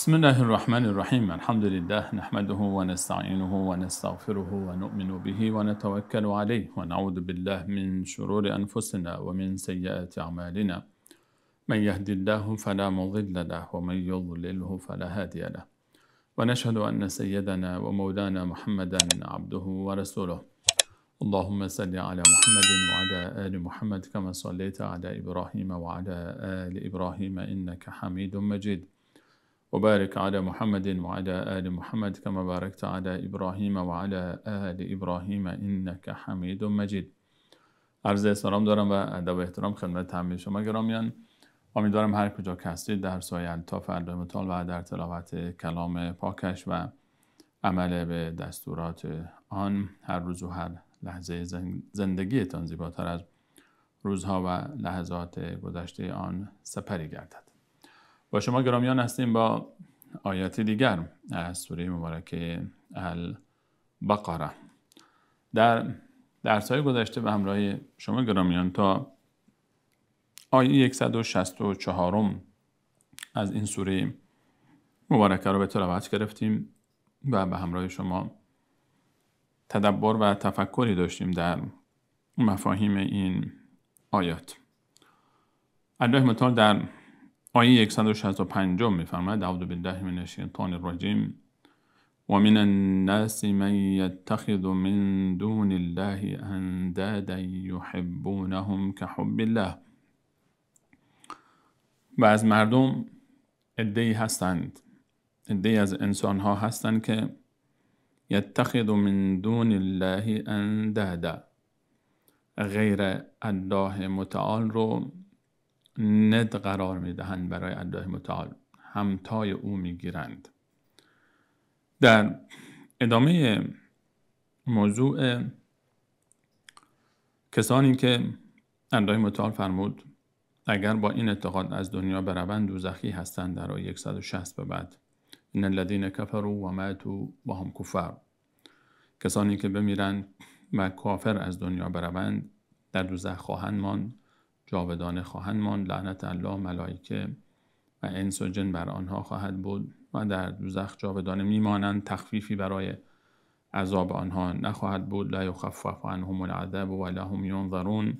بسم الله الرحمن الرحيم الحمد لله نحمده ونستعينه ونستغفره ونؤمن به ونتوكل عليه ونعوذ بالله من شرور أنفسنا ومن سيئات أعمالنا من يهد الله فلا مضل له ومن يضلله فلا هادي له ونشهد أن سيدنا ومولانا محمدا عبده ورسوله اللهم صل على محمد وعلى آل محمد كما صليت على إبراهيم وعلى آل إبراهيم إنك حميد مجيد وبارك على محمد وعلى آل محمد كما باركت على إبراهيم وعلى آل إبراهيم إنك حميد مجید. عرض سلام دارم و ادب و احترام خدمت همه شما گرامیان. امیدوارم هر کجا که هستید در سایه الطاف الله متعال و در تلاوت کلام پاکش و عمل به دستورات آن هر روز و هر لحظه زندگیتان زیباتر از روزها و لحظات گذشته آن سپری گردد. با شما گرامیان هستیم با آیات دیگر از سوره مبارکه البقره. در درس‌های گذشته به همراه شما گرامیان تا آیه 164 از این سوره مبارکه رو به تلاوت گرفتیم و به همراه شما تدبر و تفکری داشتیم در مفاهیم این آیات. الله متعال در آیه 165 می‌فرماید اعوذ بالله من الشیطان الرجیم و من الناس من یتخذ من دون الله اندادا یحبونهم كحب الله. و از مردم عده‌ای هستند، عده‌ای از انسان‌ها هستند که یتخذ من دون الله اندادا، غیر الله متعال رو ند قرار میدهند، برای الله متعال همتای او میگیرند. در ادامه موضوع کسانی که الله متعال فرمود اگر با این اعتقاد از دنیا بروند دوزخی هستند، در آیه 160 به بعد ان الذين كفروا وماتوا وهم كفار، کسانی که بمیرند و کافر از دنیا بروند در دوزخ خواهند ماند، جاودانه خواهند ماند. لعنت الله، ملائکه و انس و جن بر آنها خواهد بود و در دوزخ جاودانه میمانند. تخفیفی برای عذاب آنها نخواهد بود. لا یخفف عنهم العذاب ولا هم ینظرون،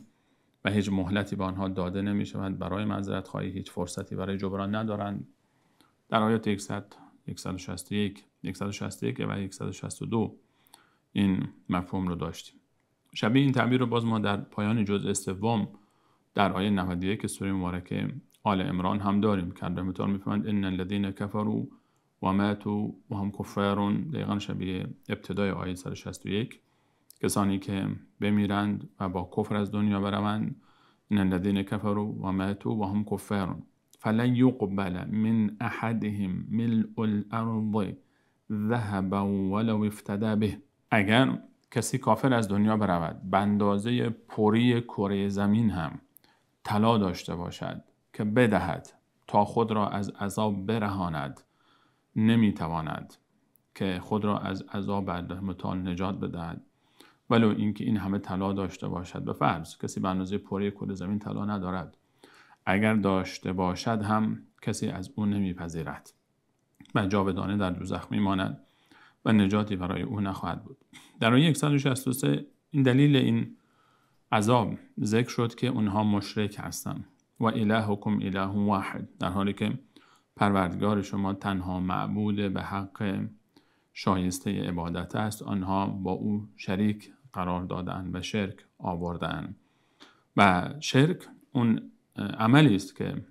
و هیچ مهلتی به آنها داده نمی شود برای معذرت خواهی، هیچ فرصتی برای جبران ندارند. در آیات 161 و 162 این مفهوم رو داشتیم. شبیه این تعبیر رو باز ما در پایان جزء سوم در آیه 91 سوره مبارکه آل عمران هم داریم که الله متعال می‌فرماید ان الذين كفروا وماتوا وهم كفار، دقیقاً شبیه ابتدای آیه 161. کسانی که بمیرند و با کفر از دنیا بروند، ان الذين كفروا وماتوا وهم كفار فلن يقبل من احدهم ملء الارض ذهبا ولو افتدى به. اگر کسی کافر از دنیا برود به اندازه پری کره زمین هم طلا داشته باشد که بدهد تا خود را از عذاب برهاند، نمیتواند که خود را از عذاب الله متعال نجات بدهد، ولو اینکه این همه طلا داشته باشد. به فرض کسی به اندازه پری کره زمین طلا ندارد، اگر داشته باشد هم کسی از اون نمیپذیرد و جاودانه در دوزخ میماند و نجاتی برای او نخواهد بود. در آیه 163 این دلیل این عذاب ذکر شد که اونها مشرک هستند. و الهکم اله واحد، در حالی که پروردگار شما تنها معبود به حق شایسته عبادت است، آنها با او شریک قرار دادند و شرک آوردند. و شرک اون عملی است که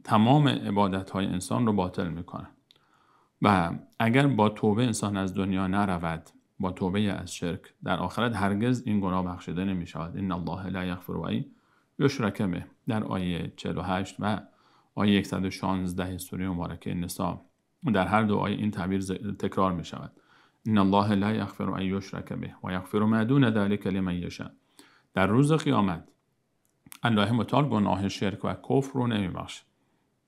تمام عبادت‌های انسان رو باطل می‌کنه و اگر با توبه انسان از دنیا نرود، با توبه از شرک، در آخرت هرگز این گناه بخشیده نمی شود. ان الله لا یغفر ان یشرک به، در آیه 48 و آیه 116 سوره مبارکه نساء. در هر دو آیه این تعبیر تکرار می شود. ان الله لا یغفر ان یشرک به و یغفر ما دون ذلک لمن یشاء. در روز قیامت الله متعال گناه شرک و کفر رو نمی بخشه.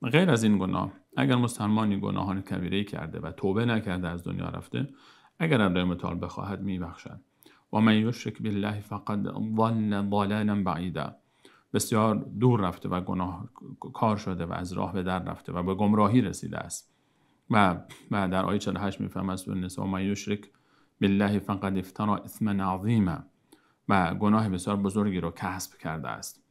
غیر از این گناه، اگر مسلمانی گناهان کبیره کرده و توبه نکرده از دنیا رفته، اگر الله متعال بخواهد میبخشد. و من یشرک بالله فقد ضل ضلالا بعیدا، بسیار دور رفته و گناه کار شده و از راه به در رفته و به گمراهی رسیده است. و در آیه 48 میفهمد سوره النساء: "و من یشرک بالله فقد افتری اثما عظیما" و گناه بسیار بزرگی رو کسب کرده است.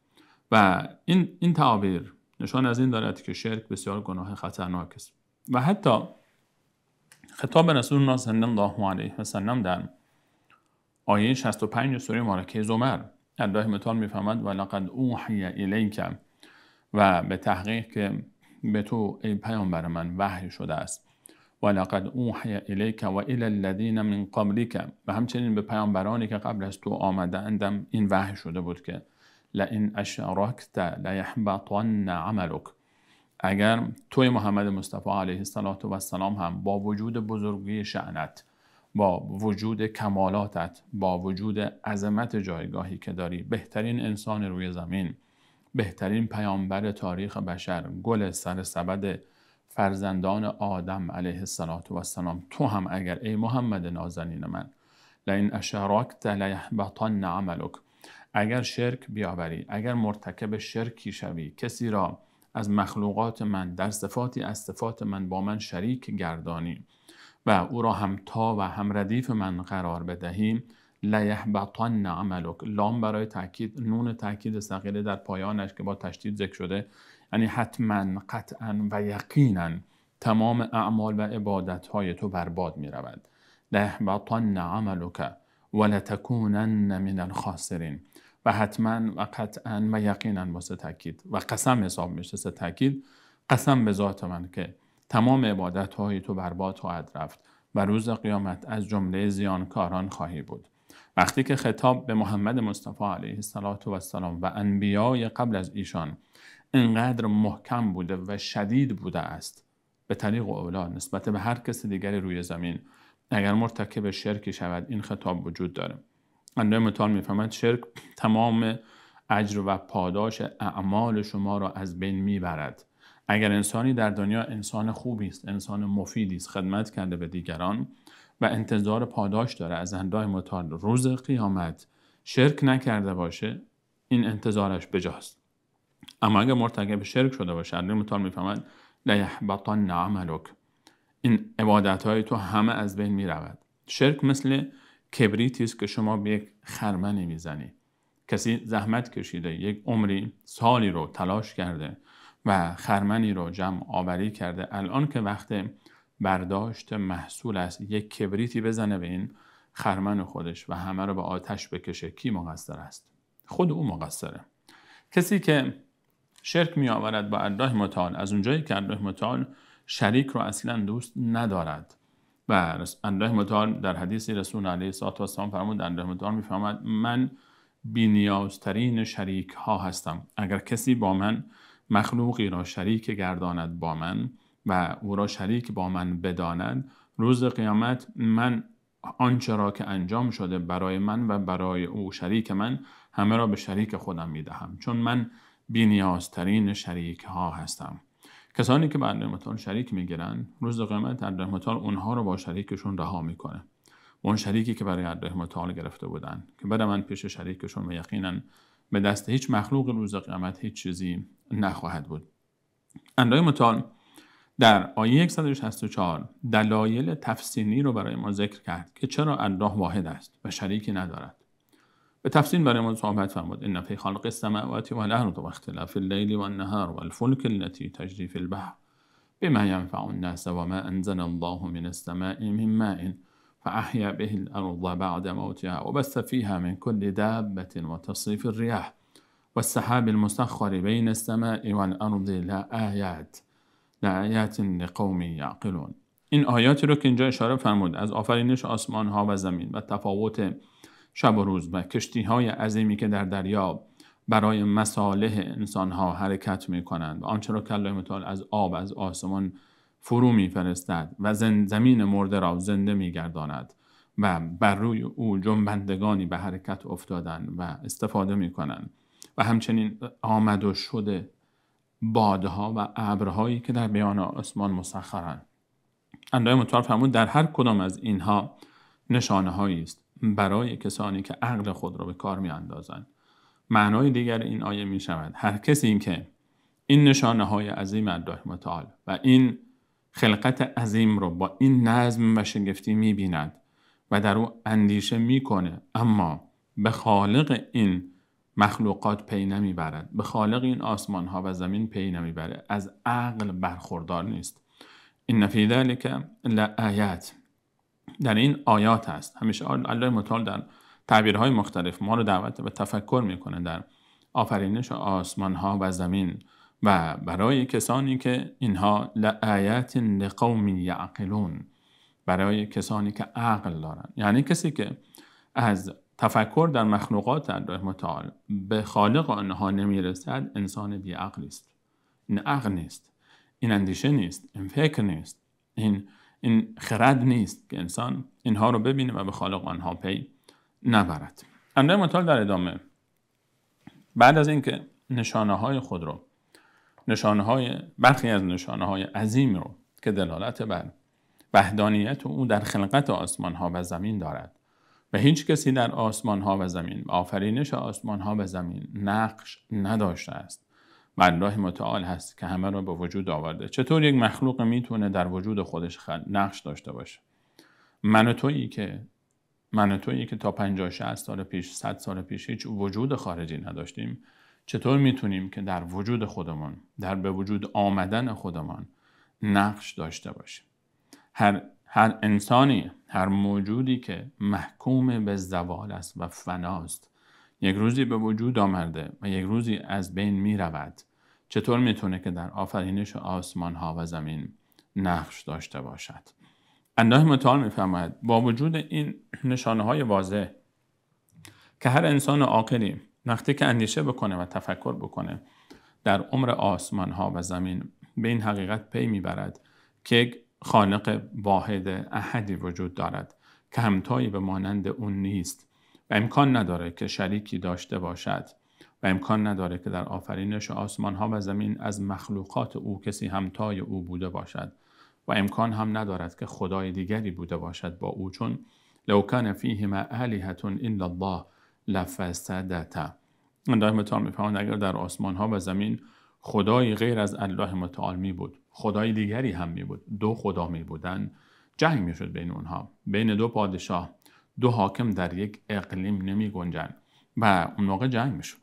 و این تعابیر نشان از این دارد که شرک بسیار گناه خطرناک است. و حتی خطاب رسول الله صلی الله علیه و سلم در آیه 65 سوره مبارکه زمر، الله متعال میفهمد: "و لقد اوحی الیک" و به تحقیق که به تو ای پیامبر من وحی شده است. "و لقد اوحی الیک و الی الذین من قبلک" و همچنین به پیامبرانی که قبل از تو آمدند این وحی شده بود که لئن اشرکت لیحبطن عملک. اگر توی محمد مصطفی علیه السلام هم با وجود بزرگی شأنت، با وجود کمالاتت، با وجود عظمت جایگاهی که داری، بهترین انسان روی زمین، بهترین پیامبر تاریخ بشر، گل سر سبد فرزندان آدم علیه السلام، تو هم اگر ای محمد نازنین من لئن اشرکت لیحبطن عملک، اگر شرک بیاوری، اگر مرتکب شرکی شوی، کسی را از مخلوقات من در صفاتی از صفات من با من شریک گردانی و او را همتا و هم ردیف من قرار بدهیم، لیحبطن عملک، لام برای تاکید، نون تاکید ثقیله در پایانش که با تشدید ذکر شده، یعنی حتما، قطعا و یقینا تمام اعمال و عبادت های تو برباد می رود. لیحبطن عملک ولتکونن من الخاسرین، و حتما و قطعا و یقینا واسه تاکید و قسم حساب میشه. سه تاکید: قسم به ذات من که تمام عبادت های تو برباد خواهد رفت و روز قیامت از جمله زیانکاران خواهی بود. وقتی که خطاب به محمد مصطفی علیه السلام و انبیای قبل از ایشان اینقدر محکم بوده و شدید بوده است، به طریق اولا نسبت به هر کس دیگری روی زمین اگر مرتکب شرکی شود این خطاب وجود داره. الله متعال میفهمد شرک تمام اجر و پاداش اعمال شما را از بین میبرد. اگر انسانی در دنیا انسان خوبی است، انسان مفیدی است، خدمت کرده به دیگران و انتظار پاداش داره از الله متعال روز قیامت، شرک نکرده باشه، این انتظارش بجاست. اما اگر مرتکب شرک شده باشه، الله متعال میفهمد لیحبطن عملک، این عبادت های تو همه از بین میرود. شرک مثل کبریتی است که شما به یک خرمنی میزنی. کسی زحمت کشیده، یک عمری، سالی رو تلاش کرده و خرمنی رو جمع آوری کرده، الان که وقت برداشت محصول است یک کبریتی بزنه به این خرمن خودش و همه رو به آتش بکشه، کی مقصر است؟ خود او مقصره. کسی که شرک می آورد با الله متعال، از اونجایی که الله متعال شریک رو اصلا دوست ندارد و الله متعال در حدیث رسول علیه السلام فرمود، الله متعال میفهمد من بی‌نیازترین شریک ها هستم. اگر کسی با من مخلوقی را شریک گرداند با من و او را شریک با من بداند، روز قیامت من آنچه را که انجام شده برای من و برای او شریک من، همه را به شریک خودم میدهم، چون من بی‌نیازترین شریک ها هستم. کسانی که به الله متعال شریک میگیرن، روز قیامت الله متعال اونها رو با شریکشون رها میکنه. اون شریکی که برای الله متعال گرفته بودن که برای من پیش شریکشون و یقینا به دست هیچ مخلوق روز قیامت هیچ چیزی نخواهد بود. الله متعال در آیه 164 دلایل تفصیلی رو برای ما ذکر کرد که چرا الله واحد است و شریکی ندارد. به تفصیل برای ما صحبت فرمود: ان فی خلق السماوات والارض واختلاف الليل والنهار والفلك التي تجري في البحر بما ينفع الناس وما انزل الله من السماء من ماء فأحيا به الأرض بعد موتها وبث فيها من كل دابة وتصريف الرياح والسحاب المسخر بين السماء والأرض لآیات لقوم یعقلون. این آیاتی رو که اینجا اشاره فرمود از آفرینش آسمان ها و زمین و تفاوت شب و روز و کشتی های عظیمی که در دریا برای مصالح انسان ها حرکت می کنند و آنچه را که الله متعال از آب از آسمان فرو می فرستد و زمین مرده را زنده می گرداند و بر روی او جنبندگانی به حرکت افتادن و استفاده می کنند و همچنین آمد و شده بادها و ابرهایی که در بیان آسمان مسخرند. الله متعال فرمود در هر کدام از اینها نشانه هایی است برای کسانی که عقل خود را به کار می اندازند. معنای دیگر این آیه می شود هر کسی این که این نشانه های عظیم الله متعال و این خلقت عظیم رو با این نظم و شگفتی می‌بیند و در او اندیشه می‌کنه، اما به خالق این مخلوقات پی نمیبرد، به خالق این آسمان ها و زمین پی نمیبره، از عقل برخوردار نیست. این فی ذلک لآیات، در این آیات هست. همیشه الله متعال در تعبیرهای مختلف ما رو دعوت به تفکر میکنه در آفرینش آسمان ها و زمین و برای کسانی که اینها لآیات لقوم یعقلون، برای کسانی که عقل دارن. یعنی کسی که از تفکر در مخلوقات الله متعال به خالق آنها نمیرسد انسان بی عقلی است. این عقل نیست، این اندیشه نیست، این فکر نیست، این خرد نیست که انسان اینها رو ببینه و به خالق آنها پی نبرد. الله متعال در ادامه بعد از اینکه نشانه‌های خود رو، برخی از نشانه‌های عظیم رو که دلالت بر وحدانیت او در خلقت آسمان‌ها و زمین دارد و هیچ کسی در آسمان‌ها و زمین، آفرینش آسمان‌ها و زمین نقش نداشته است و الله متعال هست که همه را به وجود آورده. چطور یک مخلوق میتونه در وجود خودش نقش داشته باشه؟ من و تویی که تا 50-60 سال پیش، 100 سال پیش هیچ وجود خارجی نداشتیم، چطور میتونیم که در وجود خودمان، در به وجود آمدن خودمان نقش داشته باشیم؟ هر انسانی، هر موجودی که محکوم به زوال است و فناست، یک روزی به وجود آمده و یک روزی از بین می رود، چطور میتونه که در آفرینش آسمان ها و زمین نقش داشته باشد؟ الله متعال میفرماید با وجود این نشانه های واضح که هر انسان عاقلی وقتی که اندیشه بکنه و تفکر بکنه در امر آسمان ها و زمین به این حقیقت پی میبرد که یک خالق واحد احدی وجود دارد که همتایی به مانند اون نیست و امکان نداره که شریکی داشته باشد و امکان نداره که در آفرینش آسمان ها و زمین از مخلوقات او کسی همتای او بوده باشد و امکان هم ندارد که خدای دیگری بوده باشد با او، چون لو کان فیهما آلهة الا الله لفسدتا. الله متعال میفرماید اگر در آسمان ها و زمین خدای غیر از الله متعال می بود، خدای دیگری هم می بود، دو خدا می بودن، جنگ می شد بین اونها، بین دو پادشاه، دو حاکم در یک اقلیم نمی گنجن و اون موقع جنگ می شد.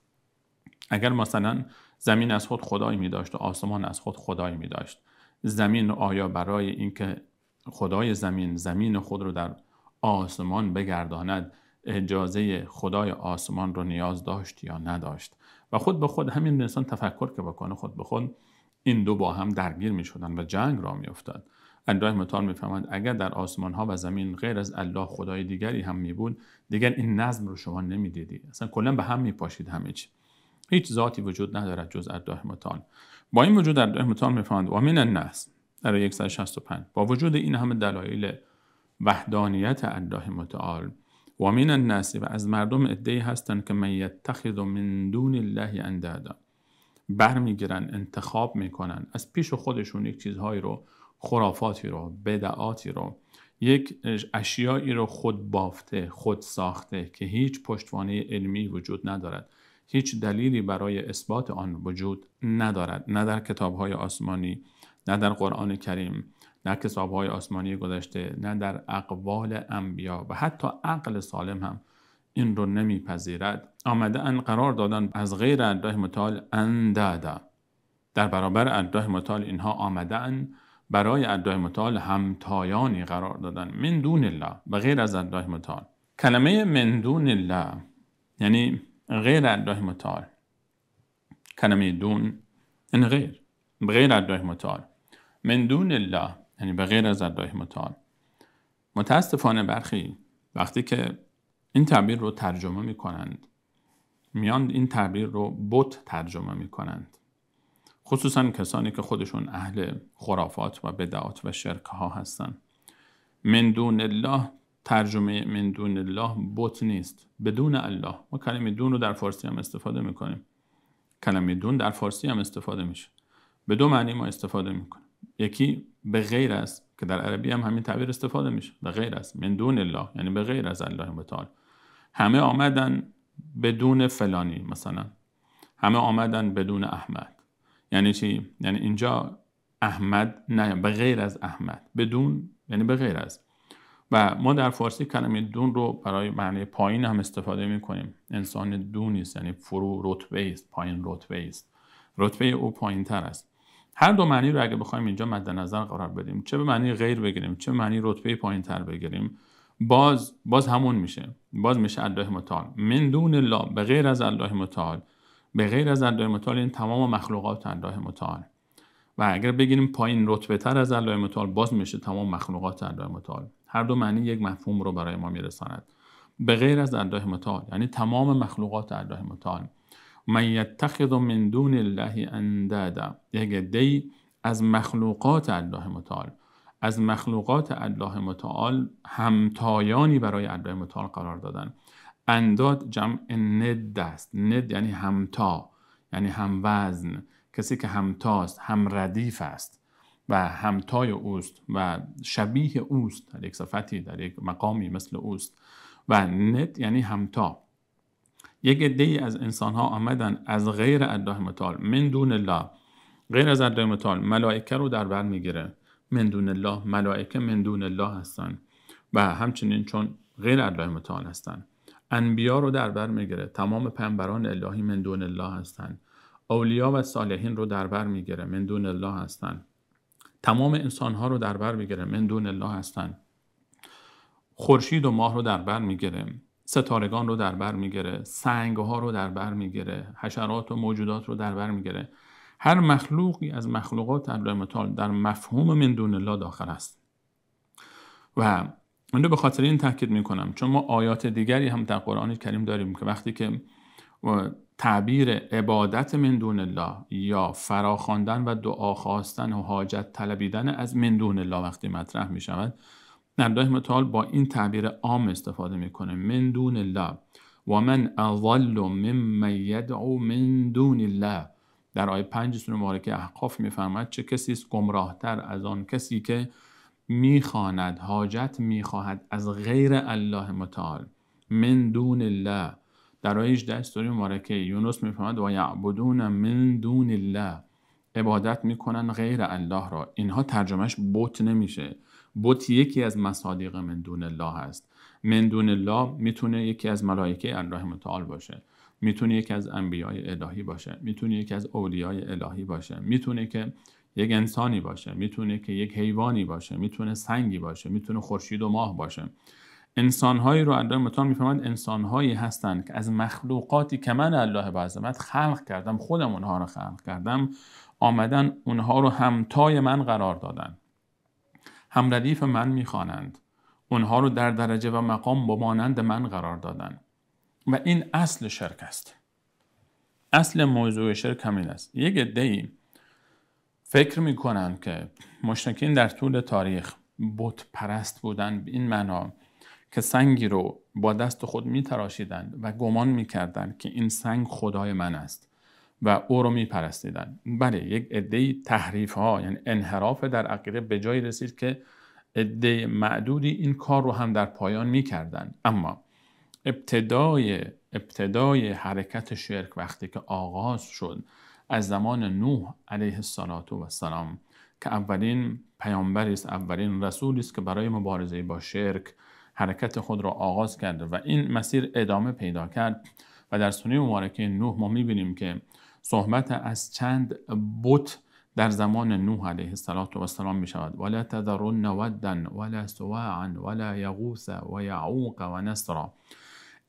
اگر مثلا زمین از خود خدایی می داشت و آسمان از خود خدایی می داشت، زمین آیا برای اینکه خدای زمین خود رو در آسمان بگرداند اجازه خدای آسمان رو نیاز داشت یا نداشت؟ و خود به خود همین انسان تفکر که بکنه، خود به خود این دو با هم درگیر می شدن و جنگ را می افتاد. الله متعال می فرماید اگر در آسمان ها و زمین غیر از الله خدای دیگری هم می بود، دیگر این نظم رو شما نمی دیدید، اصلا کلا به هم می پاشید همه چی. هیچ ذاتی وجود ندارد جز الله متعال. با این وجود الله متعال می فرماید و من الناس در 165 با وجود این همه دلایل وحدانیت الله متعال و من الناس و از مردم عده‌ای هستند که من یتخذ من دون الله اندادا، برمیگیرن انتخاب میکنن از پیش خودشون یک چیزهایی رو، خرافاتی رو، بدعاتی رو، یک اشیایی رو خود بافته، خود ساخته که هیچ پشتوانه علمی وجود ندارد، هیچ دلیلی برای اثبات آن وجود ندارد، نه در کتاب‌های آسمانی، نه در قرآن کریم، نه کتاب‌های آسمانی گذشته، نه در اقوال انبیا و حتی عقل سالم هم این رو نمیپذیرد. آمده ان قرار دادن از غیر الله متعال اندادا، در برابر الله متعال اینها آمدن برای الله متعال همتایانی قرار دادن، من دون الله، و غیر از الله متعال. کلمه من دون الله یعنی غیر الله متعال، کلمه دون یعنی غیر الله متعال، من دون الله یعنی به غیر از الله متعال. متاسفانه برخی وقتی که این تعبیر رو ترجمه می کنند، میان این تعبیر رو بت ترجمه می کنند، خصوصا کسانی که خودشون اهل خرافات و بدعات و شرک ها هستن. من دون الله، ترجمه من دون الله بت نیست، بدون الله. ما کلمه دون رو در فارسی هم استفاده می کنیم، کلمه دون در فارسی هم استفاده میشه، به دو معنی ما استفاده میکنیم. یکی به غیر از، که در عربی هم همین تعبیر استفاده میشه، به غیر از، من دون الله یعنی به غیر از الله متعال. همه آمدن بدون فلانی، مثلا همه آمدن بدون احمد. یعنی چی؟ یعنی اینجا احمد نه، به غیر از احمد. بدون یعنی به غیر از. و ما در فارسی کلمه دون رو برای معنی پایین هم استفاده می کنیم. انسان دونی است، یعنی فرو رتبه است، پایین رتبه است، رتبه او پایین تر است. هر دو معنی رو اگه بخوایم اینجا مد نظر قرار بدیم، چه به معنی غیر بگیریم چه به معنی رتبه پایین تر بگیریم، باز همون میشه. باز میشه الله متعال. من دون الله، به غیر از الله متعال. به غیر از الله متعال این تمام مخلوقات الله متعال. و اگر بگیریم پایین رتبه تر از الله متعال، باز میشه تمام مخلوقات الله متعال. هر دو معنی یک مفهوم رو برای ما میرساند. به غیر از الله متعال یعنی تمام مخلوقات الله متعال. من یتخذ من دون الله اندادا، یک عده‌ای از مخلوقات الله متعال، از مخلوقات الله متعال همتایانی برای الله متعال قرار دادن. انداد جمع ند است. ند یعنی همتا، یعنی هم وزن، کسی که همتاست، هم ردیف است و همتای اوست و شبیه اوست، در یک صفتی، در یک مقامی مثل اوست. و ند یعنی همتا. یک عده‌ای از انسان‌ها آمدن از غیر الله متعال، من دون الله، غیر از الله متعال، ملائکه رو در بر میگیره. من دون الله، ملائکه من دون الله هستن و همچنین چون غیر الله متعال هستن. انبیا رو در بر میگیره، تمام پیامبران الهی من دون الله هستن. اولیا و صالحین رو در بر میگیره، من دون الله هستن. تمام انسان‌ها رو در بر میگیره، من دون الله هستن. خورشید و ماه رو در بر میگیره، ستارگان رو در بر میگیره، سنگ‌ها رو در بر میگیره، حشرات و موجودات رو در بر میگیره. هر مخلوقی از مخلوقات الله متعال در مفهوم من دون الله داخل است. و من به خاطر این تاکید میکنم چون ما آیات دیگری هم در قرآن کریم داریم که وقتی که تعبیر عبادت من دون الله یا فراخواندن و دعا خواستن و حاجت طلبیدن از من دون الله وقتی مطرح می شود، الله متعال با این تعبیر عام استفاده میکنه، من دون الله. و من اضل ممن یدعو من دون الله. در آیه 5 سوره مبارکه احقاف میفرماید چه کسی است گمراهتر از آن کسی که میخواند، حاجت میخواهد از غیر الله متعال، من دون الله. در آیه 18 سوره مبارکه یونس میفرماید و یعبدون من دون الله، عبادت میکنن غیر الله را. اینها ترجمهش بت نمیشه. بت یکی از مصادیق من دون الله هست. من دون الله میتونه یکی از ملائکه الله متعال باشه، میتونه یکی از انبیای الهی باشه، میتونه یکی از اولیای الهی باشه، میتونه که یک انسانی باشه، میتونه که یک حیوانی باشه، میتونه سنگی باشه، میتونه خورشید و ماه باشه. انسانهایی رو الله متعال میفرماید انسانهایی هستند که از مخلوقاتی که من الله بعظمت خلق کردم، خودم اونها رو خلق کردم، آمدن اونها رو همتای من قرار دادن، هم ردیف من میخوانند، اونها رو در درجه و مقام با مانند من قرار دادن. و این اصل شرک است. اصل موضوع شرک همین است. یک عده‌ای فکر میکنن که مشرکین در طول تاریخ بت پرست بودن به این معنا که سنگی رو با دست خود میتراشیدند و گمان میکردند که این سنگ خدای من است و او رو میپرستیدند. بله، یک عده‌ای تحریف ها یعنی انحراف در عقیده به جای رسید که عده معدودی این کار رو هم در پایان میکردند. اما ابتدای حرکت شرک وقتی که آغاز شد از زمان نوح علیه السلام که اولین پیامبری است، اولین رسولی است که برای مبارزه با شرک حرکت خود را آغاز کرده و این مسیر ادامه پیدا کرد. و در سوره مبارکه نوح ما می‌بینیم که صحبت از چند بت در زمان نوح علیه السلام می شود. ولا تذرن ودا ولا سواعا ولا یغوث و یعوق و نسرا.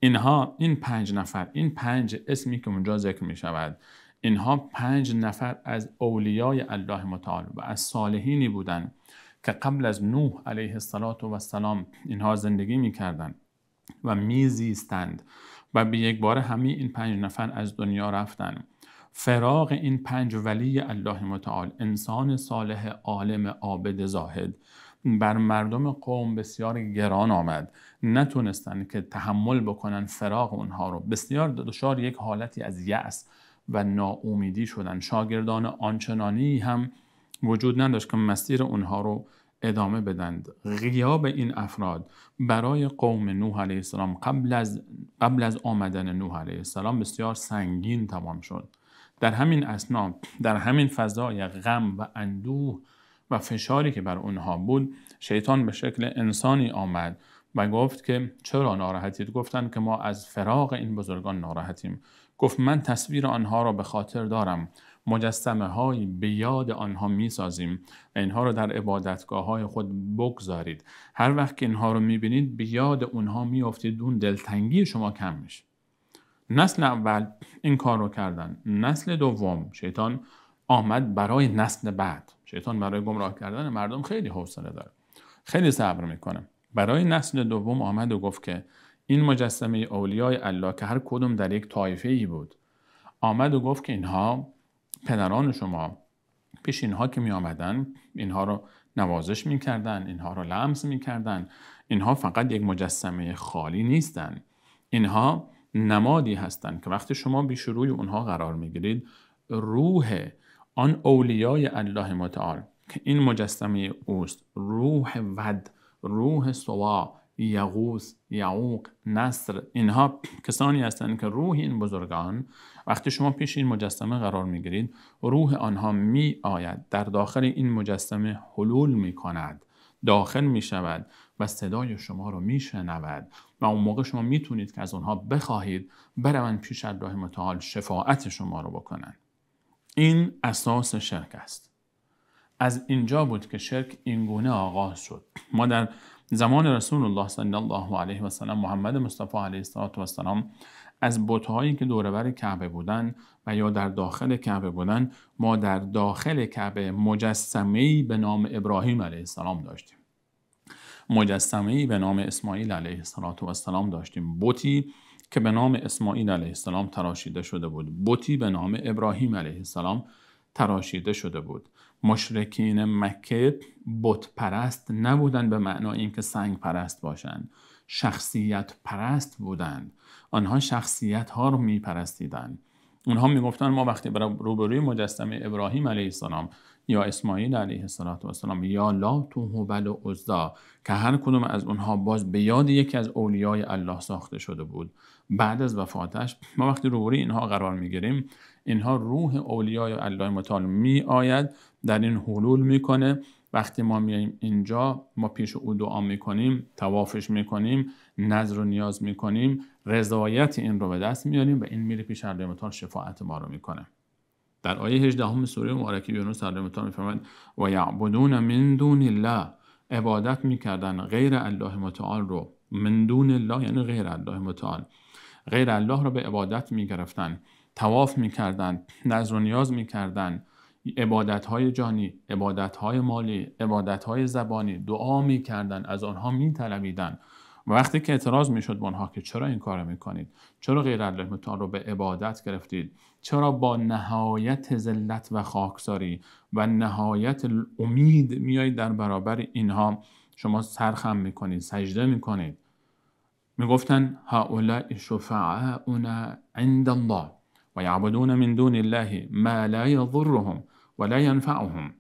اینها، این 5 نفر، این 5 اسمی که اونجا ذکر می شود، اینها 5 نفر از اولیای الله متعال و از صالحینی بودند که قبل از نوح علیه السلام اینها زندگی می کردند و می زیستند و به یک بار همه این 5 نفر از دنیا رفتند. فراق این 5 ولی الله متعال، انسان صالح، عالم، عابد، زاهد، بر مردم قوم بسیار گران آمد. نتونستن که تحمل بکنن فراق اونها رو. بسیار دچار یک حالتی از یأس و ناامیدی شدن. شاگردان آنچنانی هم وجود نداشت که مسیر اونها رو ادامه بدند. غیاب این افراد برای قوم نوح علیه السلام قبل از آمدن نوح علیه السلام بسیار سنگین تمام شد. در همین اثنا، در همین فضای غم و اندوه و فشاری که بر اونها بود، شیطان به شکل انسانی آمد و گفت که چرا ناراحتید؟ گفتند که ما از فراق این بزرگان ناراحتیم. گفت من تصویر آنها را به خاطر دارم، مجسمه هایی به یاد آنها می سازیم و اینها را در عبادتگاه های خود بگذارید. هر وقت که اینها رو می بینید به یاد اونها می افتید، اون دلتنگی شما کم میشه. نسل اول این کار رو کردن. نسل دوم شیطان آمد برای نسل بعد. شیطان برای گمراه کردن مردم خیلی حوصله داره، خیلی صبر میکنه. برای نسل دوم آمد و گفت که این مجسمه اولیای الله که هر کدوم در یک طایفه ای بود، آمد و گفت که اینها پدران شما پیش اینها که می آمدن، اینها رو نوازش می کردن، اینها رو لمس می کردن. اینها فقط یک مجسمه خالی نیستن، اینها نمادی هستند که وقتی شما پیش روی اونها قرار می گیرید، روح آن اولیای الله متعال که این مجسمه اوست، روح ود، روح سوا، یغوث، یعوق، نصر، اینها کسانی هستند که روح این بزرگان وقتی شما پیش این مجسمه قرار میگیرید، روح آنها می آید در داخل این مجسمه، حلول می کند، داخل می شود و صدای شما رو می شنود و اون موقع شما می تونید که از آنها بخواهید بروند پیش الله متعال شفاعت شما رو بکنن. این اساس شرک است. از اینجا بود که شرک اینگونه آغاز شد. ما در زمان رسول الله صلی الله علیه و سلم، محمد مصطفی علیه السلام، از بت‌هایی که دور بر کعبه بودن و یا در داخل کعبه بودن، ما در داخل کعبه مجسمه‌ای به نام ابراهیم علیه السلام داشتیم، مجسمه‌ای به نام اسماعیل علیه السلام داشتیم، بتی که به نام اسماعیل علیه السلام تراشیده شده بود، بتی به نام ابراهیم علیه السلام تراشیده شده بود. مشرکین مکه بت پرست نبودند به معنای اینکه سنگ پرست باشند، شخصیت پرست بودند. آنها شخصیت ها رو می پرستیدند. اونها می گفتن ما وقتی روبروی مجسمه ابراهیم علیه السلام یا اسماعیل علیه السلام یا لات و هبل و عزا که هر کدوم از اونها باز به یاد یکی از اولیای الله ساخته شده بود، بعد از وفاتش ما وقتی روبروی اینها قرار می گیریم، اینها روح اولیای الله متعال می آید، در این حلول میکنه. وقتی ما میاییم اینجا، ما پیش او دعا میکنیم، طوافش میکنیم، نذر و نیاز میکنیم، رضایت این رو به دست میاریم و این میره پیش الله متعال شفاعت ما رو میکنه. در آیه 18 سوره مبارکه یونس الله متعال میفرماید و یعبدون من دون الله، عبادت میکردن غیر الله متعال رو. من دون الله یعنی غیر الله متعال، غیر الله رو به عبادت میگرفتن، طواف میکردن، نذر و نیاز میکردن، عبادت‌های جانی، عبادت‌های مالی، عبادت‌های زبانی، دعا می‌کردن، از آنها می‌طلبیدن. و وقتی که اعتراض می‌شد به آنها که چرا این کارو می‌کنید؟ چرا غیر الله متعال رو به عبادت گرفتید؟ چرا با نهایت ذلت و خاکساری و نهایت امید میایید در برابر اینها شما سرخم می‌کنید، سجده می‌کنید؟ میگفتن هؤلاء شفعاؤنا عند الله و یعبدون من دون الله ما لا یضرهم ولا ینفعهم.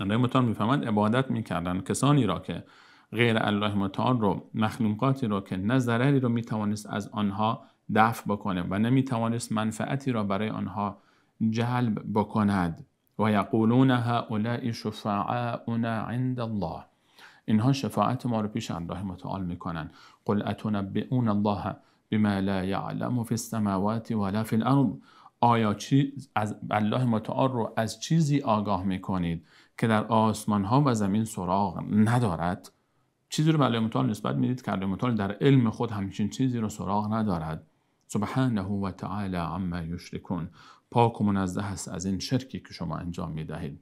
الله متعال میفهمند عبادت میکردن کسانی را که غیر الله متعال رو، مخلوقاتی رو که نه ضرری رو میتوانست از آنها دفع بکنه و نمیتوانست منفعتی را برای آنها جلب بکند. و یقولون هؤلاء شفعاؤنا عند الله، اینها شفاعت ما رو پیش الله متعال میکنن. قل اتنبئون الله بما لا یعلم فی السماوات ولا فی الارض، آیا از الله متعال رو از چیزی آگاه میکنید که در آسمان ها و زمین سراغ ندارد؟ چیزی رو به الله متعال نسبت میدید که الله متعال در علم خود همچین چیزی رو سراغ ندارد. سبحانه و تعالی عما یشرکون، پاک و منزه است از این شرکی که شما انجام میدهید.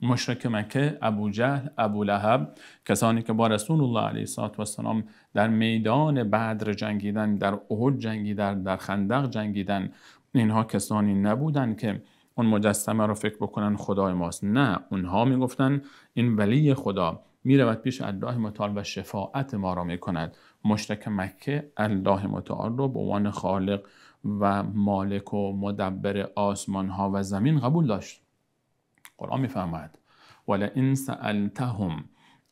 مشرک مکه، ابو جهل، ابو لهب، کسانی که با رسول الله علیه السلام در میدان بدر جنگیدن، در احد جنگیدن، در خندق جنگیدن، اینها کسانی نبودن که اون مجسمه رو فکر بکنن خدای ماست. نه، اونها میگفتن این ولی خدا میرود پیش الله متعال و شفاعت ما را میکند. مشرک مکه الله متعال رو به عنوان خالق و مالک و مدبر آسمان ها و زمین قبول داشت. قرآن میفرماید ولئن سألتهم،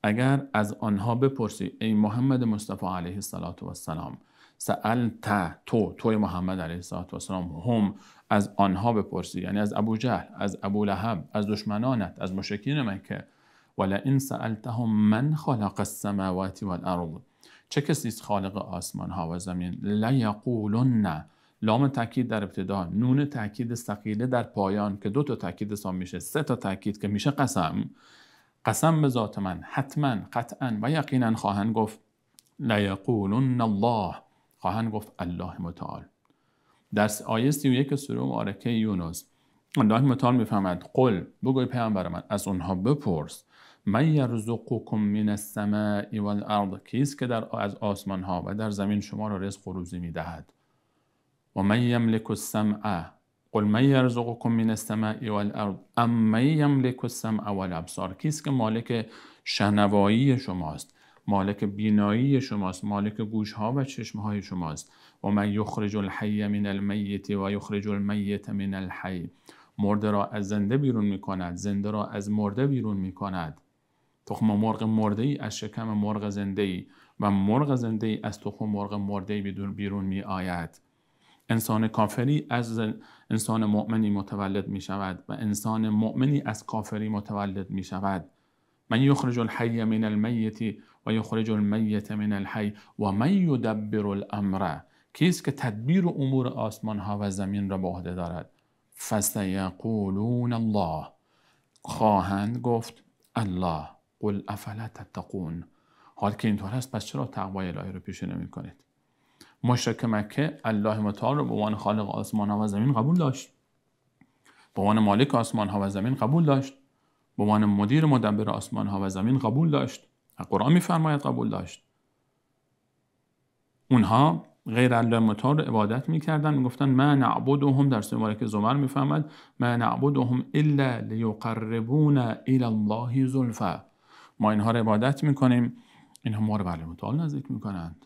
اگر از آنها بپرسی ای محمد مصطفی علیه السلام سألت توی محمد علیه السلام هم از آنها بپرسی، یعنی از ابو جهل، از ابو لهب، از دشمنانت، از مشرکین مکه. ولئن سألتهم من خلق السماوات والارض، چه کسی است خالق آسمان ها و زمین؟ لیقولن، لام تاکید در ابتدا، نون تاکید ثقیله در پایان که 2 تا تاکید حساب میشه، 3 تا تاکید که میشه قسم. قسم به ذات من، حتما، قطعا و یقینا خواهند گفت لیقولن الله، خواهند گفت الله متعال. در آیه 31 سوره مبارکه یونس الله متعال میفهمد قل، بگوی پیامبر من از اونها بپرس، من یرزقکم من السماء والارض، کیست که از آسمان ها و در زمین شما را رزق و روزی میدهد؟ و من یملک السمع، قل من یرزقکم من السماء والارض ام من یملک السمع والابصار، کیست که مالک شنوایی شماست، مالک بینایی شماست، مالک گوش ها و چشم های شماست. و من یخرج الحی من المیت و یخرج المیت من الحی، مرده را از زنده بیرون می کند، زنده را از مرده بیرون می کند. تخم مرغ مرده ای از شکم مرغ زنده ای و مرغ زنده ای از تخم مرغ مرده ای بیرون می آید. انسان کافری از انسان مؤمنی متولد می شود و انسان مؤمنی از کافری متولد می شود. من یخرج الحی من المیت و یخرج المیت من الحی و من یدبر الامر، کیست که تدبیر امور آسمان ها و زمین را به عهده دارد؟ فسیقولون الله، خواهند گفت الله. قل افلا تتقون، حال که اینطور است پس چرا تقوای الهی رو پیشه نمی کنید؟ مشرک مکه الله متعال رو به عنوان خالق آسمان ها و زمین قبول داشت، به عنوان مالک آسمان ها و زمین قبول داشت، به عنوان مدیر مدبر آسمان ها و زمین قبول داشت. قرآن میفرماید قبول داشت. اونها غیر الله متعال رو عبادت میکردن، میگفتن ما نعبدهم، در سوره مبارکه زمر میفرماید ما نعبدهم الا لیقربونا الی الله زلفا، ما اینها رو عبادت میکنیم اینها ما رو به الله متعال نزدیک میکنند.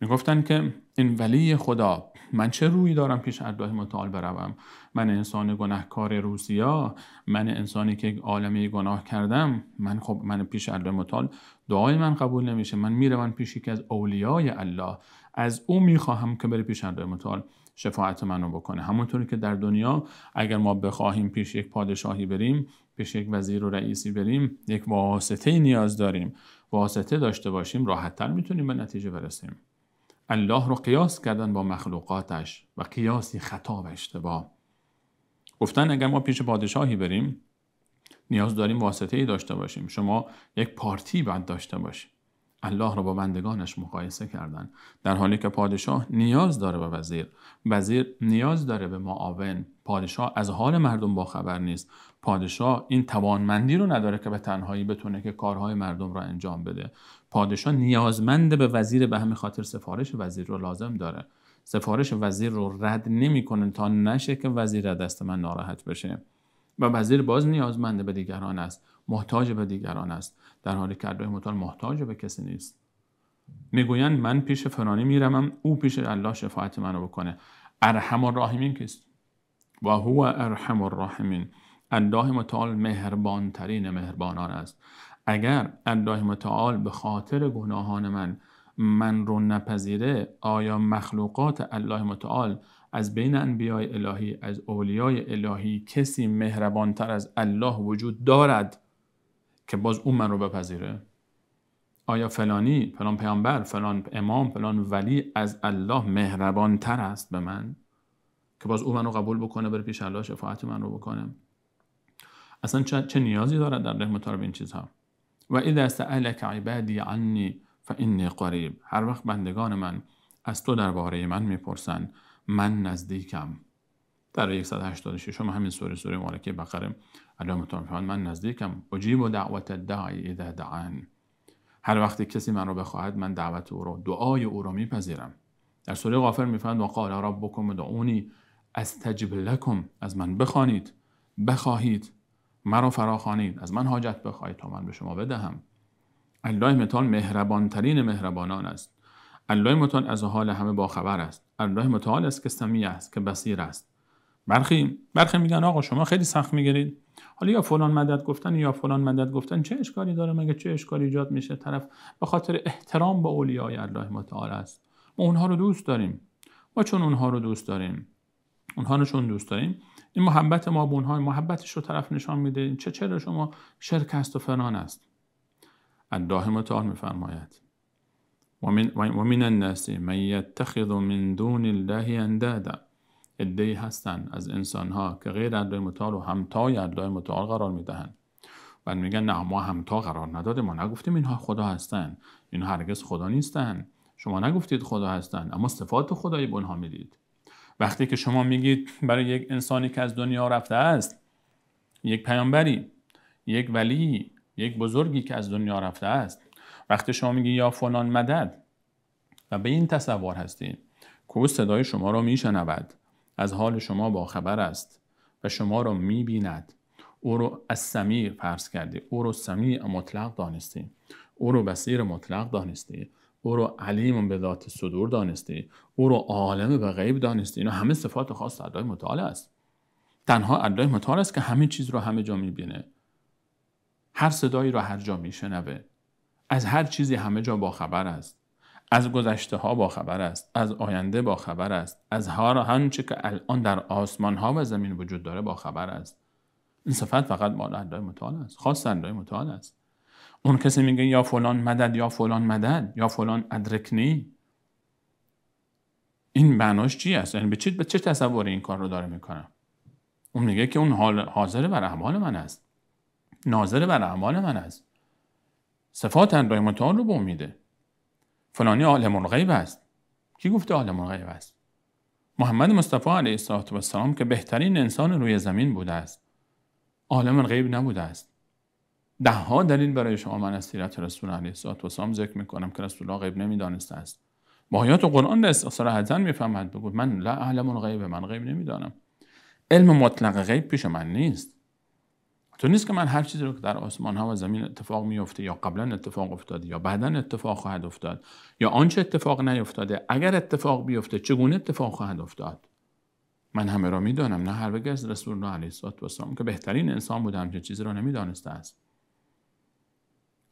میگفتن که این ولی خدا، من چه روی دارم پیش الله متعال بروم؟ من انسان گناهکار روسیا، من انسانی که عالمه گناه کردم، من پیش الله متعال دعای من قبول نمیشه، من میروم پیش یکی از اولیای الله، از او میخواهم که بره پیش الله متعال شفاعت منو بکنه. همونطوری که در دنیا اگر ما بخواهیم پیش یک پادشاهی بریم، پیش یک وزیر و رئیسی بریم، یک واسطه نیاز داریم، واسطه داشته باشیم، راحت‌تر میتونیم به نتیجه برسیم. الله رو قیاس کردن با مخلوقاتش و قیاسی خطا و اشتباه. گفتن اگر ما پیش پادشاهی بریم نیاز داریم واسطه‌ای داشته باشیم، شما یک پارتی باید داشته باشی. الله رو با بندگانش مقایسه کردن، در حالی که پادشاه نیاز داره به وزیر، وزیر نیاز داره به معاون، پادشاه از حال مردم باخبر نیست، پادشاه این توانمندی رو نداره که به تنهایی بتونه که کارهای مردم را انجام بده. پادشاه نیازمند به وزیر، به همین خاطر سفارش وزیر رو لازم داره. سفارش وزیر رو رد نمی‌کنه تا نشه که وزیر دست من ناراحت بشه. و وزیر باز نیازمند به دیگران است، محتاج به دیگران است، در حالی که الله متعال محتاج به کسی نیست. میگویند من پیش فلانی میرم، او پیش الله شفاعت منو بکنه. ارحم الراحمین کیست؟ و هو ارحم الراحمین، الله متعال مهربان ترین مهربانان است. اگر الله متعال به خاطر گناهان من رو نپذیره، آیا مخلوقات الله متعال از بین انبیاء الهی، از اولیای الهی، کسی مهربانتر از الله وجود دارد که باز اون من رو بپذیره؟ آیا فلان پیامبر، فلان امام، فلان ولی از الله مهربانتر است به من که باز اون من رو قبول بکنه، بره پیش الله شفاعت من رو بکنه؟ اصلا چه نیازی دارد در الله متعال به این چیزها؟ و اذا سألك عبادی عنی فانی قریب، هر وقت بندگان من از تو درباره من میپرسن من نزدیکم. در 186 همین سوره مبارکه بقره الله متعال فرمود من نزدیکم، اجیب دعوت الداعی اذا دعان، هر وقتی کسی من رو بخواهد من دعوت او رو، دعای او رو میپذیرم. در سوره غافر میفرماید وقال ربکم ادعونی استجب لکم، از من بخوانید، بخواهید، مرا فراخوانید، از من حاجت بخواهید تا من به شما بدهم. الله متعال مهربان ترین مهربانان است. الله متعال از حال همه باخبر است. الله متعال است که سمیع است، که بصیر است. برخی میگن آقا شما خیلی سخت میگیرید، حالا یا فلان مدد گفتن یا فلان مدد گفتن چه اشکالی داره؟ مگه چه اشکالی ایجاد میشه؟ طرف به خاطر احترام به اولیای الله متعال است. ما اونها رو دوست داریم. ما چون اونها رو دوست داریم، این محبت ما به اونها، محبتش رو طرف نشان میده. چرا شما شرک است و فلان است. الله متعال میفرماید و من الناس من یتخذ من دون الله اندادا. عده‌ای هستند از انسانها که غیر الله متعال و همتای الله متعال قرار میدهند و میگن نه ما همتا قرار نداده، ما نگفتیم اینها خدا هستند، اینها هرگز خدا نیستند، شما نگفتید خدا هستند، اما صفات خدایی به اونها میدید. وقتی که شما میگید برای یک انسانی که از دنیا رفته است، یک پیامبری، یک ولی، یک بزرگی که از دنیا رفته است، وقتی شما میگید یا فلان مدد و به این تصور هستید که او صدای شما رو میشنود، از حال شما باخبر است و شما رو میبیند، او رو از سمیع فرض کردی، او رو سمیع مطلق دانستی، او رو بصیر مطلق دانستی، او رو علیم به ذات صدور دانستی، او رو عالم به غیب دانستی. اینا همه صفات خاص الله متعال است. تنها الله متعال است که همه چیز رو همه جا میبینه، هر صدایی رو هر جا میشنوه، از هر چیزی همه جا باخبر است، از گذشته ها باخبر است، از آینده باخبر است، از هر چه که الان در آسمان ها و زمین وجود داره باخبر است. این صفت فقط مال الله متعال است، خاص الله متعال است. اون کسی میگه یا فلان مدد، یا فلان مدد، یا فلان ادرکنی، این معناش چی است؟ یعنی به چه تصوری این کار رو داره میکنه؟ اون میگه که اون حاضر بر اعمال من است، ناظر بر اعمال من است، صفات الله متعال رو به اون میده. فلانی عالم الغیب است. کی گفته عالم الغیب است؟ محمد مصطفی علیه السلام که بهترین انسان روی زمین بوده است، عالم الغیب نبوده است. ده ها دلیل برای شما من از سیرت رسول علیه السلام ذکر میکنم که رسول الله غیب نمیدانسته است. با آیات قرآن در صراحتاً میفهمد، بگو من لا اعلم الغیب، من غیب نمیدانم. علم مطلق غیب پیش من نیست. تو نیست که من هر چیزی رو که در آسمان ها و زمین اتفاق میفته یا قبلا اتفاق افتاده یا بعدا اتفاق خواهد افتاد یا آنچه اتفاق نیفتاده اگر اتفاق بیفته چگونه اتفاق خواهد افتاد، من همه را میدانم. نه هرگز رسول الله علیه السلام که بهترین انسان بوده همچین چیزی را نمیدانسته است.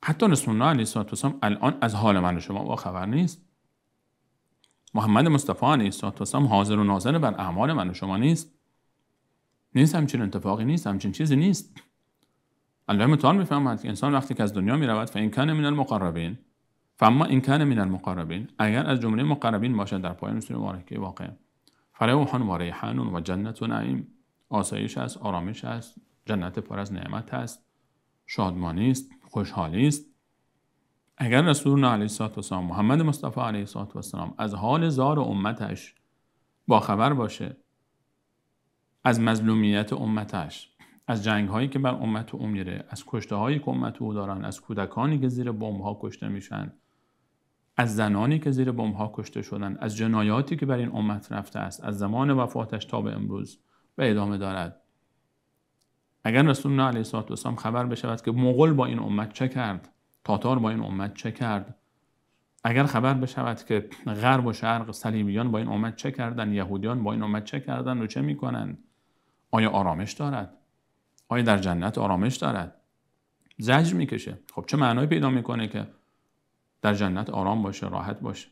حتی رسول الله علیه السلام الان از حال من و شما با خبر نیست. محمد مصطفی علیه السلام حاضر و ناظر بر اعمال من و شما نیست. همچین اتفاقی نیست، همچین چیزی نیست. الله متعال میفهمد که انسان وقتی که از دنیا میرود فإن کان من المقربین، فاما ان کان من المقربین، اگر از جمله مقربین باشد در پایان سوره مبارکه واقع، فروح و ریحان و جنت و نعیم، آسایش است، آرامش است، جنت پر از نعمت است، شادمانی است، خوشحالی است. اگر رسول الله علیه السلام محمد مصطفی علیه السلام از حال زار امتش با خبر باشه، از مظلومیت امتش، از جنگ هایی که بر امت او میره، از کشته هایی که امت او دارن، از کودکانی که زیر بمب ها کشته میشن، از زنانی که زیر بمب ها کشته شدن، از جنایاتی که بر این امت رفته است از زمان وفاتش تا به امروز و ادامه دارد. اگر رسول الله علیه السلام خبر بشود که مغول با این امت چه کرد، تاتار با این امت چه کرد، اگر خبر بشود که غرب و شرق صلیبیان با این امت چه کردن، یهودیان با این امت چه کردن و چه میکنند، آیا آرامش دارد؟ آیا در جنت آرامش دارد؟ زجر میکشه. خب چه معنایی پیدا میکنه که در جنت آرام باشه، راحت باشه؟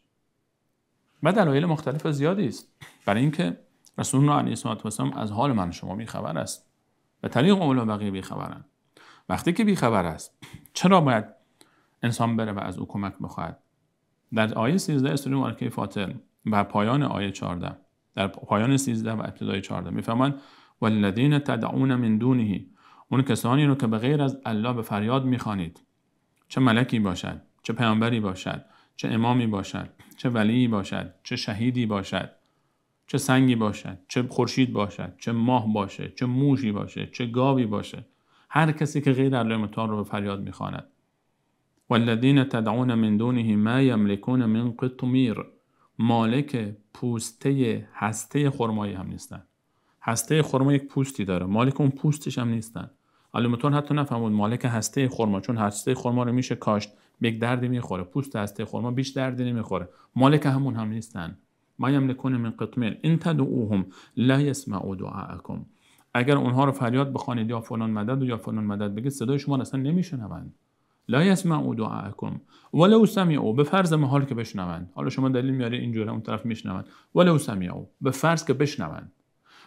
و دلایل مختلف زیادی است برای اینکه رسول الله علیه السلام از حال من شما بیخبر است، به طریق اول بقیه بیخبرند. وقتی که بیخبر است چرا باید انسان بره و از او کمک بخواهد؟ در آیه 13 سوره مبارکه فاطر و پایان آیه 14، در پایان 13 و ابتدای 14 میفهمند والذین تدعون من دونه، اون کسانی رو که به غیر از الله به فریاد میخوانید، چه ملکی باشد، چه پیامبری باشد، چه امامی باشد، چه ولی باشد، چه شهیدی باشد، چه سنگی باشد، چه خورشید باشد، چه ماه باشه، چه موشی باشه، چه گاوی باشه، هر کسی که غیر الله متعال رو به فریاد میخواند. والذین تدعون من دونه ما یملکون من قطمیر، مالک پوسته هسته خرمایی هم نیستن. هسته خرما یک پوستی داره، مالک اون پوستش هم نیستن. الله متعال حتی نفهمود مالک هسته خرما، چون هسته خرما رو میشه کاشت، به یک دردی میخوره، پوست هسته خرما بیش دردی نمیخوره، مالک همون هم نیستن. ما یملکون من قطمیر ان تدعوهم لا یسمعوا دعاءکم، اگر اونها رو فریاد بخوانید یا فلان مدد و یا فلان مدد بگید صدای شما اصلا نمیشنوند. لا یسمعوا دعاءکم ولو سمعوا، به فرض محال که بشنوند. حالا شما دلیل میاری اینجوری اون طرف میشنوند، ولو سمعوا، به فرض که بشنوند.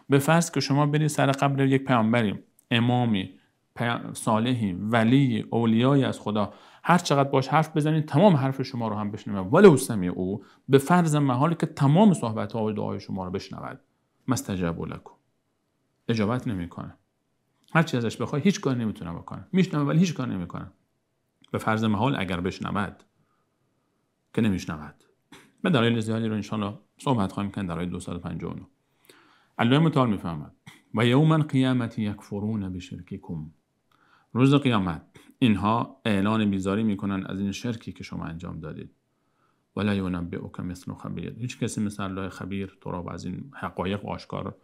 به فرض که شما برید سر قبر یک پیامبری، امامی، صالحی، ولی، اولیای از خدا، هر چقدر باش حرف بزنید تمام حرف شما رو هم بشنوه. ولو سمعوا، به فرض محال که تمام صحبت ها و دعای شما رو بشنود. مستجاب لکم، اجابت نمیکنه. هر چی ازش بخوای هیچ کاری نمیتونه بکنه. میشنوه ولی هیچ کاری نمیکنه. به فرض محال اگر بشنود که نمیشنود. به دلایل زیادی رو ان شاء الله صحبت خواهیم کرد در آیه 259. الله متعال میفهمد و یوم القیامت یکفرون بشرککم، روز قیامت اینها اعلان بیزاری میکنن از این شرکی که شما انجام دادید. ولا ینبئک مثل خبیر، هیچ کسی مثل الله خبیر تو را از این حقایق آشکار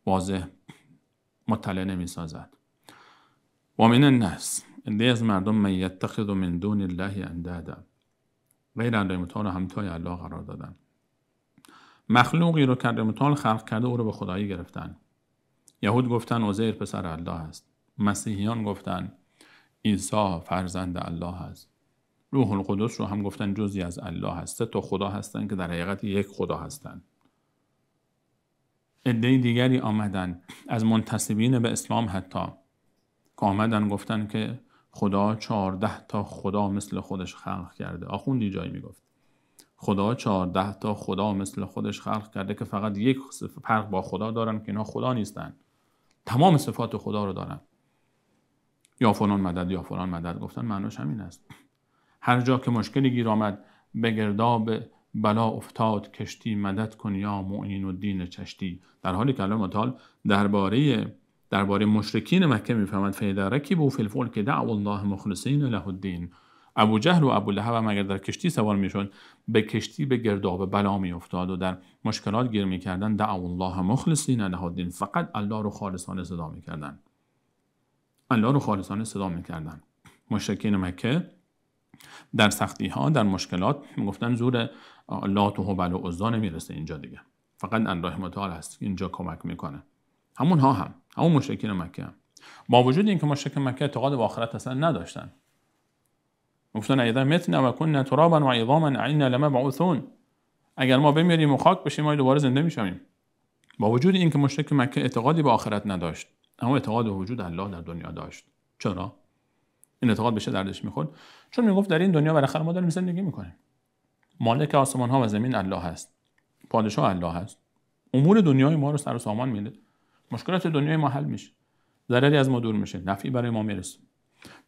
واضح مطلع نمیسازد. و من الناس، عده از مردم، من یتخذ من دون الله اندادا، غیر الله متعال همتای الله قرار دادن. مخلوقی رو که الله متعال خلق کرده او رو به خدایی گرفتن. یهود گفتن عزیر پسر الله است، مسیحیان گفتن عیسی فرزند الله است، روح القدس رو هم گفتن جزئی از الله است. 3 تا خدا هستن که در حقیقت یک خدا هستن. عده دیگری آمدن از منتسبین به اسلام حتی که آمدن گفتن که خدا 14 تا خدا مثل خودش خلق کرده. آخوندی جایی میگفت خدا 14 تا خدا مثل خودش خلق کرده که فقط یک فرق با خدا دارن که اینا خدا نیستن، تمام صفات خدا رو دارن. یا فلان مدد یا فلان مدد گفتن معناش همین است. هر جا که مشکلی گیر آمد به گرداب بلا افتاد کشتی، مدد کن یا معین الدین چشتی. در حالی که الله متعال درباره مشرکین مکه میفهمد فاذا رکبوا فی الفلک دعوا الله مخلصین له الدین. ابو جهل و ابو لهب هم اگر در کشتی سوار میشد به کشتی به گرداب بلا میافتاد و در مشکلات گیر میکردن، دعوا الله مخلصین له الدین، فقط الله رو خالصانه صدا میکردن. الله رو خالصانه صدا میکردن. مشرکین مکه در سختی ها، در مشکلات میگفتن زور لات و هبل و عزا نمیرسه اینجا دیگه، فقط الله متعال هست که اینجا کمک میکنه. همون مشرکین مکه هم. با وجود اینکه مشرکین مکه اعتقاد به آخرت اصلا نداشتن، گفتن اذا متنا و كنا ترابا و عظاما انا لمبعوثون، اگر ما بمیریم و خاک بشیم ما دوباره زنده میشویم. با وجود اینکه مشرک مکه اعتقادی به آخرت نداشت، اما اعتقاد به وجود الله در دنیا داشت. چرا؟ این اعتقاد بشه دردش میخورد، چون میگفت در این دنیا بالاخره ما داریم زندگی میکنیم. مالک آسمان ها و زمین الله هست، پادشاه الله هست، امور دنیای ما رو سر و سامان میده، مشکلات دنیای ما حل میشه، ضرری از ما دور میشه، نفعی برای ما میرسه.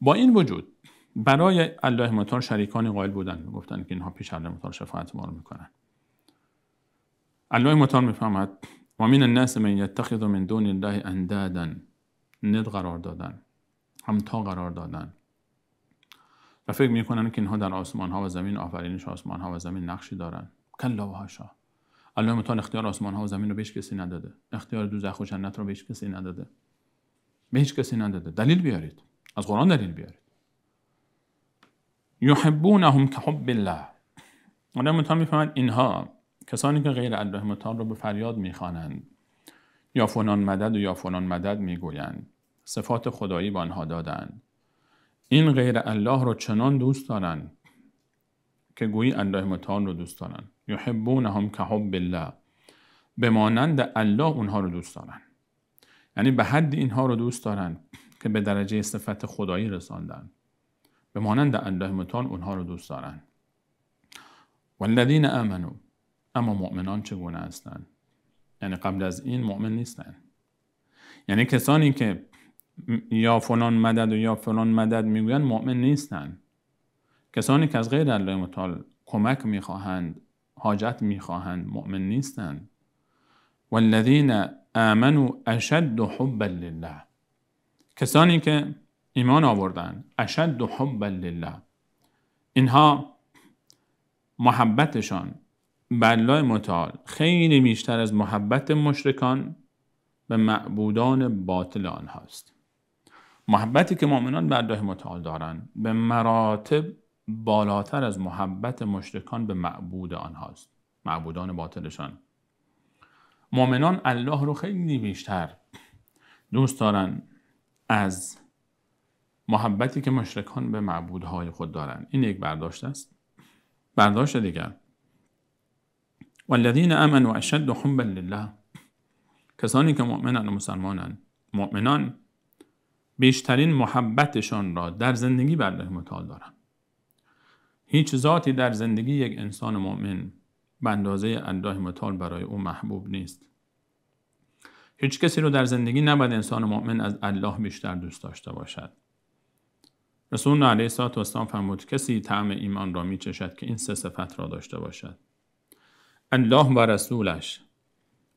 با این وجود برای الله متعال شریکانی قائل بودن، گفتن که اینها پیش الله متعال شفاعت ما رو میکنن. الله متعال میفهمد و من الناس من یتخذ من دون الله اندادا، ند قرار دادن، همتا قرار دادن و فکر میکنن که اینها در آسمان ها و زمین، آفرینش آسمان ها و زمین نقشی دارن. کلا و حاشا، الله متعال اختیار آسمان ها و زمین رو به هیچ کسی نداده، اختیار دوزخ و جنت رو به هیچ کسی نداده، به هیچ کسی نداده. دلیل بیارید، از قرآن دلیل بیارید. یحبونهم کحب الله، الله متعال میفهمد اینها کسانی که غیر الله متعال رو به فریاد میخوانند، یا فلان مدد و یا فلان مدد میگویند، صفات خدایی با آنها دادند، این غیر الله رو چنان دوست دارن که گویی الله متعال رو دوست دارن. یحبونهم کحب الله، به مانند الله اونها رو دوست دارن، یعنی به حد اینها رو دوست دارن که به درجه صفت خدایی رساندن، به مانند الله متعال اونها رو دوست دارن. والذین آمنوا، اما مؤمنان چگونه هستند؟ یعنی قبل از این مؤمن نیستن، یعنی کسانی که یا فلان مدد و یا فلان مدد میگویند مؤمن نیستن. کسانی که از غیر الله متعال کمک میخواهند، حاجت میخواهند، مؤمن نیستند. والذین آمنوا اشد حبا لله، کسانی که ایمان آوردند اشد حبا لله، اینها محبتشان به الله متعال خیلی بیشتر از محبت مشرکان به معبودان باطل آنهاست. محبتی که مؤمنان به الله متعال دارند به مراتب بالاتر از محبت مشرکان به معبود آنهاست، معبودان باطلشان. مؤمنان الله رو خیلی بیشتر دوست دارن از محبتی که مشرکان به معبودهای خود دارند. این یک برداشت است. برداشت دیگر، والذین آمنوا اشد حبا لله، کسانی که مؤمنان و مسلمانند، مؤمنان بیشترین محبتشان را در زندگی به الله متعال دارند. هیچ ذاتی در زندگی یک انسان مؤمن به اندازه الله متعال برای او محبوب نیست. هیچ کسی رو در زندگی نباید انسان مؤمن از الله بیشتر دوست داشته باشد. رسول الله علیه الصلاه و السلام فرمود کسی طعم ایمان را میچشد که این سه صفت را داشته باشد: الله و رسولش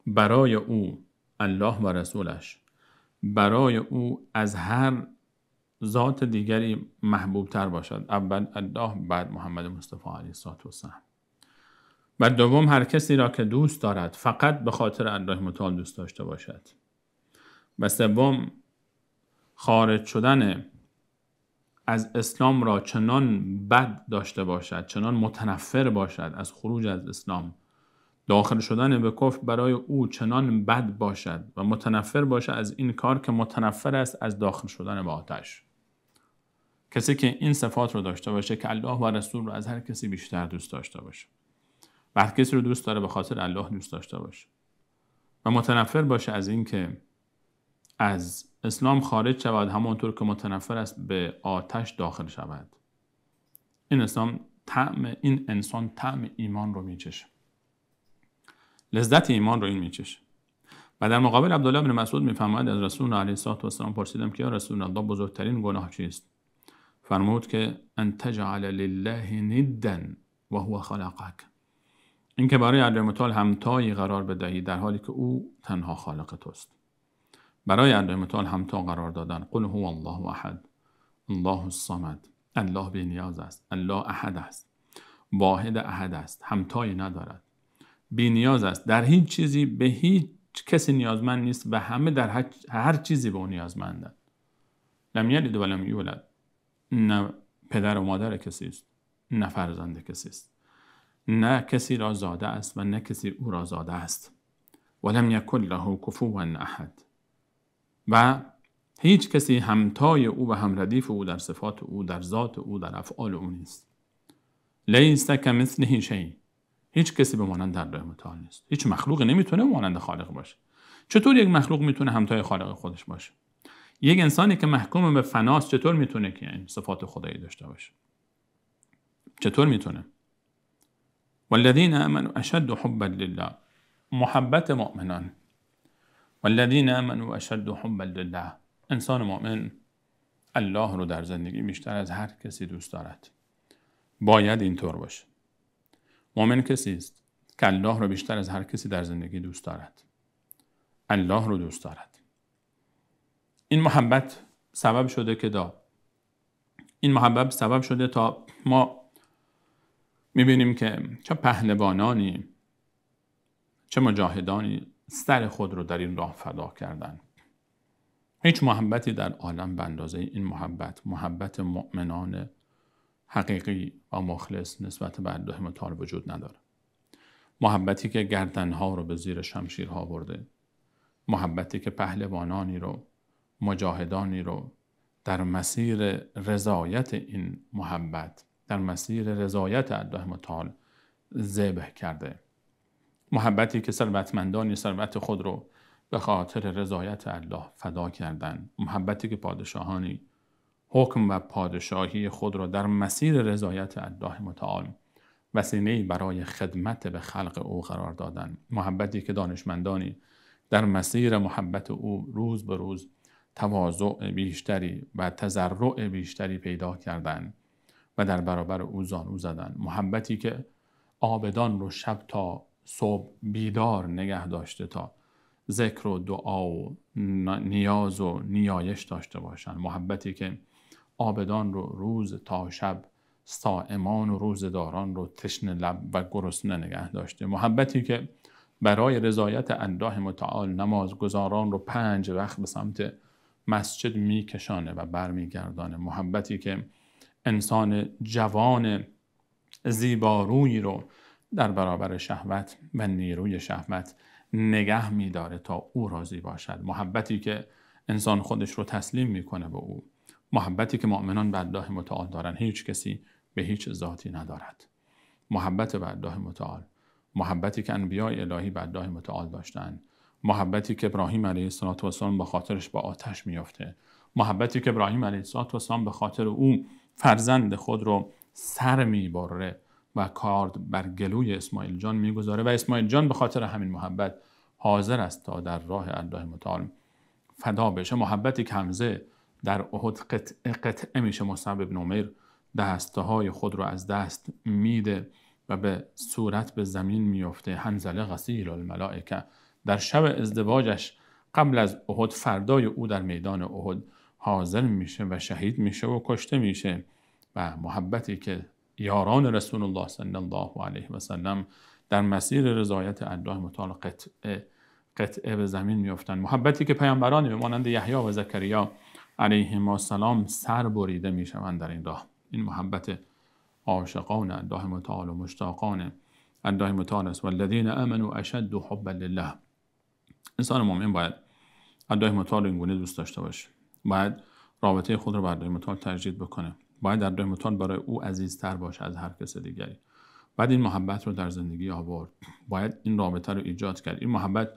برای او، الله و رسولش برای او از هر ذات دیگری محبوب تر باشد. اول الله، بعد محمد مصطفی علیه الصلاه و السلام. و دوم هر کسی را که دوست دارد فقط به خاطر الله متعال دوست داشته باشد. و سوم خارج شدن از اسلام را چنان بد داشته باشد، چنان متنفر باشد از خروج از اسلام، داخل شدن به کفر برای او چنان بد باشد و متنفر باشد از این کار که متنفر است از داخل شدن به آتش. کسی که این صفات رو داشته باشه که الله و رسول رو از هر کسی بیشتر دوست داشته باشه و هر کسی رو دوست داره به خاطر الله دوست داشته باشه و متنفر باشه از این که از اسلام خارج شود همانطور که متنفر است به آتش داخل شود. این انسان طعم ایمان رو میچشه، لذت ایمان رو این میچشه. و در مقابل عبدالله بن مسعود میفرماید از رسول الله علیه الصلاه و السلام پرسیدم که یا رسول الله بزرگترین گناه چیست؟ فرمود که ان تجعل لله ندا و هو خلقک، این که برای الله متعال همتایی قرار بدهی در حالی که او تنها خالق توست. برای الله متعال همتا قرار دادن. قل هو الله احد الله الصمد، الله بی نیاز است، الله احد است، واحد احد است، همتایی ندارد، بی نیاز است، در هیچ چیزی به هیچ کسی نیازمند نیست و همه در هر چیزی به او نیازمندند. لم یلد و لم یولد، نه پدر و مادر کسی است، نه فرزند کسی است، نه کسی را زاده است و نه کسی او را زاده است. ولم یکن له کفوا احد، و هیچ کسی همتای او و همردیف او در صفات او، در ذات او، در افعال او نیست. لیس کمثله شیء، هیچ کسی به مانند الله متعال نیست. هیچ مخلوقی نمیتونه مانند خالق باشه. چطور یک مخلوق میتونه همتای خالق خودش باشه؟ یک انسانی که محکوم به فناست چطور میتونه که این صفات خدایی داشته باشه؟ چطور میتونه؟ والذین آمنوا اشد حبا لله، محبت مؤمنان. والذین آمنوا اشد حبا لله، انسان مؤمن الله رو در زندگی بیشتر از هر کسی دوست دارد. باید اینطور باشه. مؤمن کسی است که الله رو بیشتر از هر کسی در زندگی دوست دارد. الله رو دوست دارد. این محبت سبب شده تا ما میبینیم که چه پهلوانانی، چه مجاهدانی سر خود رو در این راه فدا کردن. هیچ محبتی در عالم به اندازه این محبت مؤمنان حقیقی و مخلص نسبت به الله متعال وجود نداره. محبتی که گردنها رو به زیر شمشیرها برده، محبتی که پهلوانانی رو، مجاهدانی رو در مسیر رضایت این محبت، در مسیر رضایت الله متعال ذبح کرده. محبتی که ثروتمندانی ثروت خود رو به خاطر رضایت الله فدا کردند. محبتی که پادشاهانی حکم و پادشاهی خود را در مسیر رضایت الله متعال وسیله‌ای برای خدمت به خلق او قرار دادند. محبتی که دانشمندانی در مسیر محبت او روز به روز تواضع بیشتری و تضرع بیشتری پیدا کردند و در برابر او زانو زدند. محبتی که عابدان رو شب تا صبح بیدار نگه داشته تا ذکر و دعا و نیاز و نیایش داشته باشند. محبتی که عابدان رو روز تا شب، صائمان و روزداران رو تشنه لب و گرسنه نگه داشته. محبتی که برای رضایت الله متعال نمازگزاران رو 5 وقت به سمت مسجد میکشانه و برمیگردانه. محبتی که انسان جوان زیبارویی رو در برابر شهوت و نیروی شهوت نگه میداره تا او راضی باشد. محبتی که انسان خودش رو تسلیم میکنه به او محبتی که مؤمنان به الله متعال دارن هیچ کسی به هیچ ذاتی ندارد. محبت به الله متعال، محبتی که انبیاء الهی به الله متعال داشتند، محبتی که ابراهیم علیه السلام به خاطرش با آتش میافته، محبتی که ابراهیم علیه السلام به خاطر او فرزند خود رو سر میبره و کارد بر گلوی اسماعیل جان میگذاره و اسماعیل جان به خاطر همین محبت حاضر است تا در راه الله متعال فدا بشه. محبتی که حمزه در احد قطعه میشه، مصعب بن عمیر دسته های خود رو از دست میده و به صورت به زمین میفته. حنظله غسیل الملائکه در شب ازدواجش قبل از احد، فردای او در میدان احد حاضر میشه و شهید میشه و کشته میشه. و محبتی که یاران رسول الله صلی الله علیه و سلم در مسیر رضایت الله متعال قطعه به زمین میافتند. محبتی که پیامبران مانند یحیی و زکریا علیهم السلام سر بریده میشوند در این راه. این محبت عاشقان الله متعال و مشتاقان الله متعال است. والذین آمنوا اشد حبا لله. انسان مؤمن باید الله متعال این گونه دوست داشته باشه، باید رابطه خود رو با الله متعال تجدید بکنه، باید الله متعال برای او عزیزتر باشه از هر کس دیگری. باید این محبت رو در زندگی آورد، باید این رابطه رو ایجاد کرد. این محبت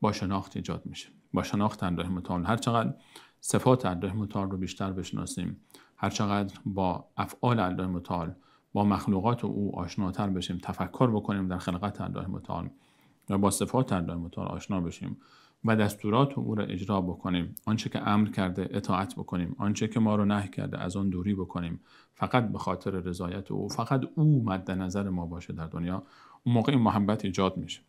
با شناخت ایجاد میشه، با شناخت الله متعال. هر چقدر صفات الله متعال رو بیشتر بشناسیم، هر چقدر با افعال الله متعال، با مخلوقات او آشناتر بشیم، تفکر بکنیم در خلقت الله متعال و با صفات الله متعال آشنا بشیم و دستورات او را اجرا بکنیم، آنچه که امر کرده اطاعت بکنیم، آنچه که ما رو نهی کرده از آن دوری بکنیم، فقط به خاطر رضایت او، فقط او مد نظر ما باشه در دنیا، اون موقع این محبت ایجاد میشه.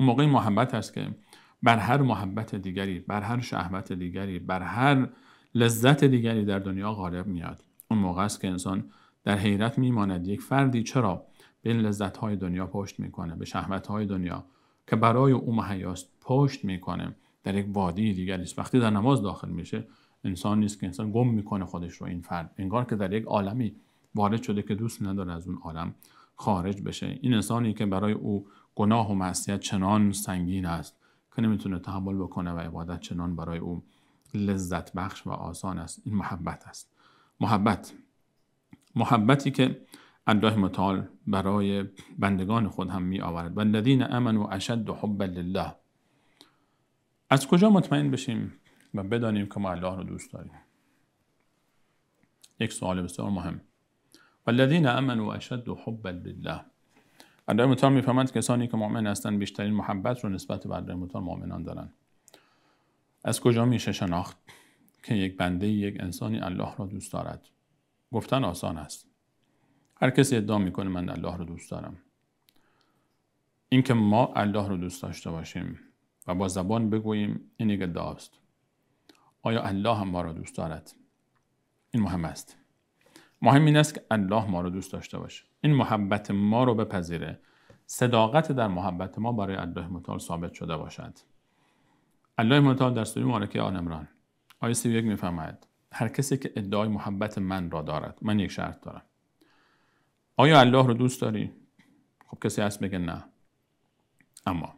اون موقع این محبت هست که بر هر محبت دیگری، بر هر شهوت دیگری، بر هر لذت دیگری در دنیا غالب میاد. اون موقع است که انسان در حیرت میماند یک فردی چرا به این لذت‌های دنیا پشت میکنه، به شهوت‌های دنیا که برای او مهیاست پشت میکنه، در یک وادی دیگری است. وقتی در نماز داخل میشه انسان نیست که انسان گم میکنه خودش رو. این فرد انگار که در یک عالمی وارد شده که دوست نداره از اون عالم خارج بشه. این انسانی که برای او گناه و معصیت چنان سنگین است که نمیتونه تحمل بکنه و عبادت چنان برای او لذت بخش و آسان است. این محبت است. محبتی که الله متعال برای بندگان خود هم می آورد. والذین آمنوا اشد حبا لله. از کجا مطمئن بشیم و بدانیم که ما الله رو دوست داریم؟ یک سوال بسیار مهم. والذین آمنوا اشد حبا لله. الله متعال میفهمند کسانی که مؤمن هستند بیشترین محبت رو نسبت به الله متعال مؤمنان دارند. از کجا میشه شناخت که یک بنده، یک انسانی الله را دوست دارد؟ گفتن آسان است. هر کسی ادعا میکنه من الله رو دوست دارم. این که ما الله رو دوست داشته باشیم و با زبان بگوییم این یک ادعاست. آیا الله هم ما رو دوست دارد؟ این مهم است. مهم این است که الله ما رو دوست داشته باشه، این محبت ما رو بپذیره، صداقت در محبت ما برای الله متعال ثابت شده باشد. الله متعال در سوره مبارکه آل عمران آیه 31 میفرماید هر کسی که ادعای محبت من را دارد، من یک شرط دارم. آیا الله رو دوست داری؟ خب کسی هست بگه نه. اما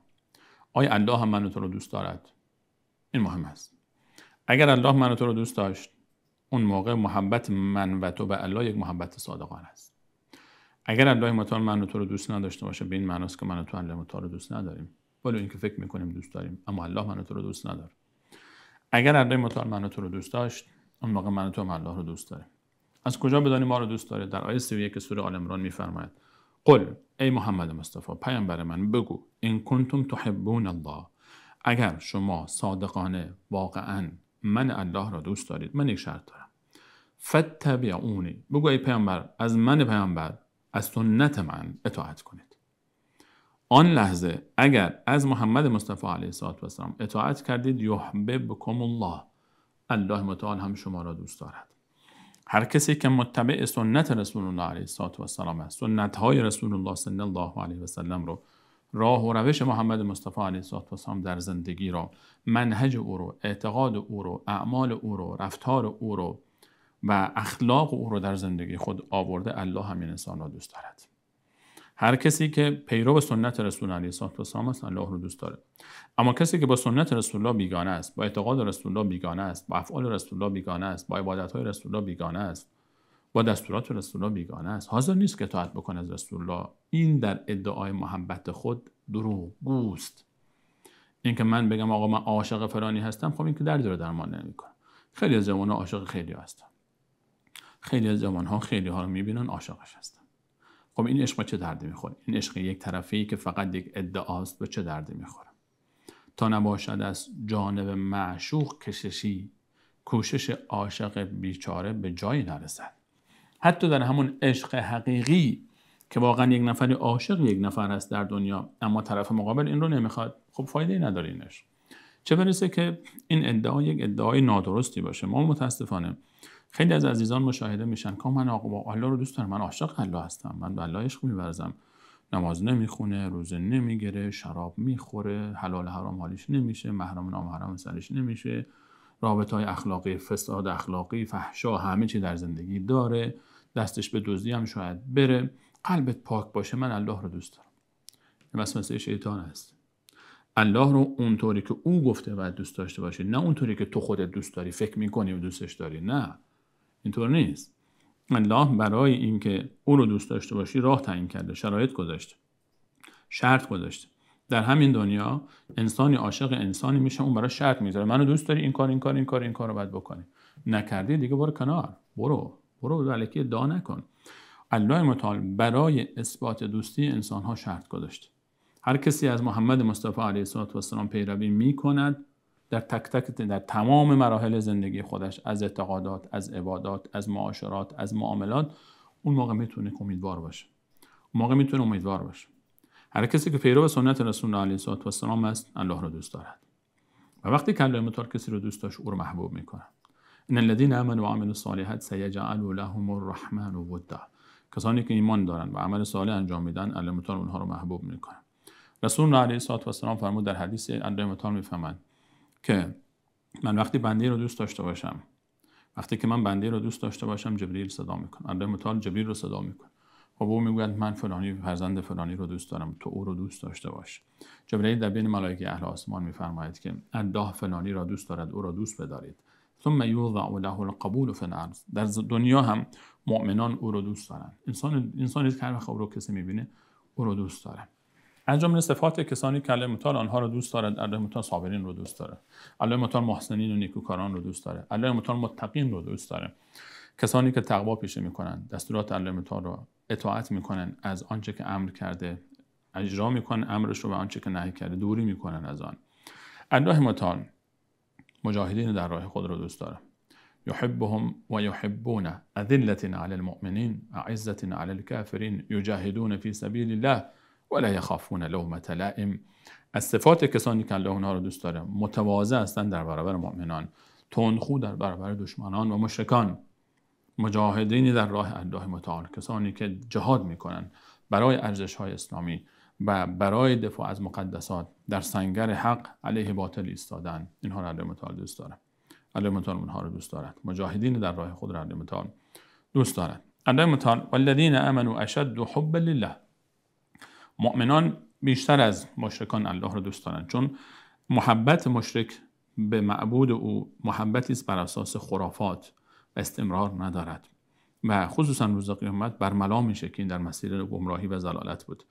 آیا الله هم من و تو رو دوست دارد؟ این مهم است. اگر الله من و تو رو دوست داشت، اون موقع محبت من و تو به الله یک محبت صادقانه است. اگر الله متعال من و تو رو دوست نداشته باشه، به این معناست که من و تو الله متعال رو دوست نداریم، ولی اینکه فکر میکنیم دوست داریم، اما الله من و تو رو دوست نداره. اگر الله متعال من و تو رو دوست داشت، اون موقع من و تو هم الله رو دوست داریم. از کجا بدانیم ما رو دوست داره؟ در آیه 31 سوره آل عمران میفرماید قل ای محمد مصطفی پیامبر من بگو ان کنتم تحبون الله، اگر شما صادقانه واقعا من الله را دوست دارید، من یک شرط دارم. فاتبعونی، بگو ای پیامبر از من پیامبر، از سنت من اطاعت کنید. آن لحظه اگر از محمد مصطفی علیه السلام اطاعت کردید، یحببکم الله، الله متعال هم شما را دوست دارد. هر کسی که متبع سنت رسول الله علیه السلام است، سنت های رسول الله صلی الله علیه و سلم رو، راه و روش محمد مصطفی علیه السلام در زندگی رو، منهج او رو، اعتقاد او رو، اعمال او رو، رفتار او رو و اخلاق او رو در زندگی خود آورده، الله همین انسان را دوست دارد. هر کسی که پیرو سنت رسول علیه السلام است الله رو دوست داره. اما کسی که با سنت رسول الله بیگانه است، با اعتقاد رسول الله بیگانه است، با افعال رسول الله بیگانه است، با عبادت‌های رسول الله بیگانه است، با دستورات رسول الله بیگانه است، حاضر نیست که اطاعت بکنه از رسول الله، این در ادعای محبت خود دروغگوست. این که من بگم آقا من عاشق فلانی هستم، خب این که دردی رو درمان نمی‌کنه. خیلی از جوان‌ها عاشق خیلی هستن. خیلی از جوان‌ها خیلی ها رو می‌بینن عاشقش هستن. خب این عشق چه دردی می‌خوره؟ این عشق یک طرفه‌ای که فقط یک ادعاست به چه دردی می‌خوره؟ تا نباشد از جانب معشوق کششی، کوشش عاشق بیچاره به جایی نرسد. حتی در همون عشق حقیقی که واقعا یک نفری عاشق یک نفر هست در دنیا، اما طرف مقابل این رو نمیخواد، خب فایده نداره این عشق. چه برسه که این ادعا یک ادعای نادرستی باشه. ما متاسفانه خیلی از عزیزان مشاهده میشن که من آقا الله رو دوست دارم، من عاشق الله هستم، من به الله عشق می‌ورزم، نماز نمیخونه، روزه نمیگیره، شراب میخوره، حلال حرام حالیش نمیشه، محرم نامحرم سرش نمیشه، رابطه‌های اخلاقی، فساد اخلاقی، فحشا، همه چی در زندگی داره، دستش به دزدی هم شاید بره، قلبت پاک باشه، من الله رو دوست دارم. این وسوسه شیطان است. الله رو اونطوری که او گفته باید دوست داشته باشی، نه اونطوری که تو خودت دوست داری، فکر میکنی و دوستش داری. نه، اینطور نیست. الله برای اینکه او رو دوست داشته باشی راه تعیین کرده، شرایط گذاشته، شرط گذاشته. در همین دنیا انسانی عاشق انسانی میشه، اون برای شرط میذاره، منو دوست داری، این کار رو باید بکنی، نکردی دیگه برو کنار، برو الکی ادعا نکن. الله متعال برای اثبات دوستی انسانها شرط گذاشته. هر کسی از محمد مصطفی علیه السلام پیروی میکند در در تمام مراحل زندگی خودش، از اعتقادات، از عبادات، از معاشرات، از معاملات، اون موقع میتونه امیدوار باشه. هر کسی که پیرو سنت رسول الله علیه السلام است الله رو دوست دارد. و وقتی که الله متعال کسی رو دوست داشت او رو محبوب میکنه. ان الذين آمنوا وعملوا الصالحات سيجعل لهم الرحمن ودا. کسانی که ایمان دارن و عمل صالح انجام میدن الله متعال اونها رو محبوب میکنه. رسول الله علیه السلام فرمود در حدیث الله متعال میفهمند که من وقتی بنده رو دوست داشته باشم، جبرئیل صدا میکنه. الله متعال جبرئیل رو صدا میکنه. خب او میگوید من فلانی فرزند فلانی رو دوست دارم، تو او رو دوست داشته باش. جبرئیل در بین ملائکه اهل آسمان میفرماید که الله فلانی را دوست دارد، او را دوست بدارید. ثم یوضع له القبول فی الارض. در دنیا هم مؤمنان او رو دوست دارن. انسانی که هر وقت او رو کسی میبینه او رو دوست داره. از جمله صفات کسانی که الله متعال آنها رو دوست دارد، الله متعال صابرین رو دوست داره، الله متعال محسنین و نیکوکاران رو دوست داره، الله متعال متقین رو دوست داره. کسانی که تقوا پیشه میکنن، دستورات الله متعال رو اطاعت میکنن، از آنچه که امر کرده اجرا میکنن، امرش رو، و آنچه که نهی کرده دوری میکنن از آن. الله متعال مجاهدین در راه خود رو دوست داره. یحبهم و یحبون، اذلة علی المؤمنین اعزة علی الکافرین یجاهدون فی سبیل الله ولا یخافون لومة لائم. از صفات کسانی که الله اونها رو دوست داره، متواضع هستند در برابر مؤمنان، تندخو در برابر دشمنان و مشرکان. مجاهدین در راه الله متعال، کسانی که جهاد میکنن برای ارزش‌های اسلامی و برای دفاع از مقدسات، در سنگر حق علیه باطل ایستادن، اینها را الله متعال دوست دارد. الله متعال اونها رو دوست دارد. مجاهدین در راه خود را الله متعال دوست دارد. الله متعال والذین آمنوا اشد حبا لله. مؤمنان بیشتر از مشرکان الله رو دوست دارند، چون محبت مشرک به معبود او محبتی است بر اساس خرافات و استمرار ندارد و خصوصا روز قیامت برملا میشه که این در مسیر گمراهی و ضلالت بود.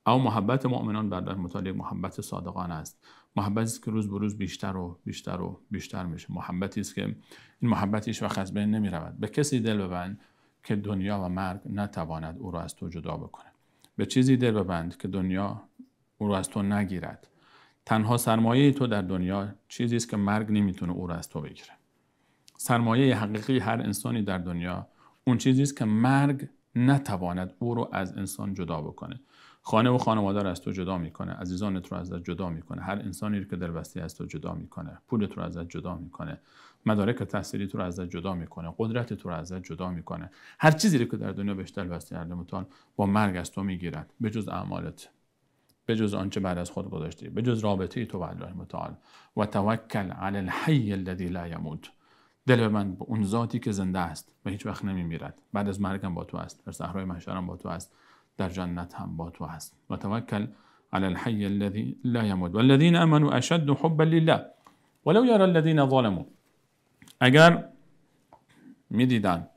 اما محبت مؤمنان بر الله متعال محبت صادقانه است، محبتی است که روز به روز بیشتر و بیشتر و بیشتر میشه. محبتی است که این محبت هیچ وقت از بین نمیرود. به کسی دل ببند که دنیا و مرگ نتواند او را از تو جدا بکنه. به چیزی دل ببند که دنیا او را از تو نگیرد. تنها سرمایه تو در دنیا چیزی است که مرگ نمیتونه او را از تو بگیره. سرمایه حقیقی هر انسانی در دنیا اون چیزی است که مرگ نتواند او رو از انسان جدا بکنه. خانه و خانواده رو از تو جدا میکنه، عزیزانت رو ازت جدا میکنه، هر انسانی رو که دلبستی از تو جدا میکنه، پولت رو ازت جدا میکنه، مدارک تحصیلی تو رو ازت جدا میکنه، قدرت تو رو ازت جدا میکنه. هر چیزی رو که در دنیا بهش دلبستی الله متعال با مرگ از تو میگیرد، به جز اعمالت، به جز آنچه بعد از خود گذاشتی، به جز رابطه تو با الله متعال. و توکل علی الحی الذی لا یموت. دل من به اون ذاتی که زنده است و هیچ وقت نمیمیرد، بعد از مرگم با تو است، در صحرای محشرم با تو است، در جنت هم با تو هست. و توکل علی الحی الذی لا یموت والذین آمنوا اشد حبا لله ولو یری الذین ظلموا. اگر میدیدن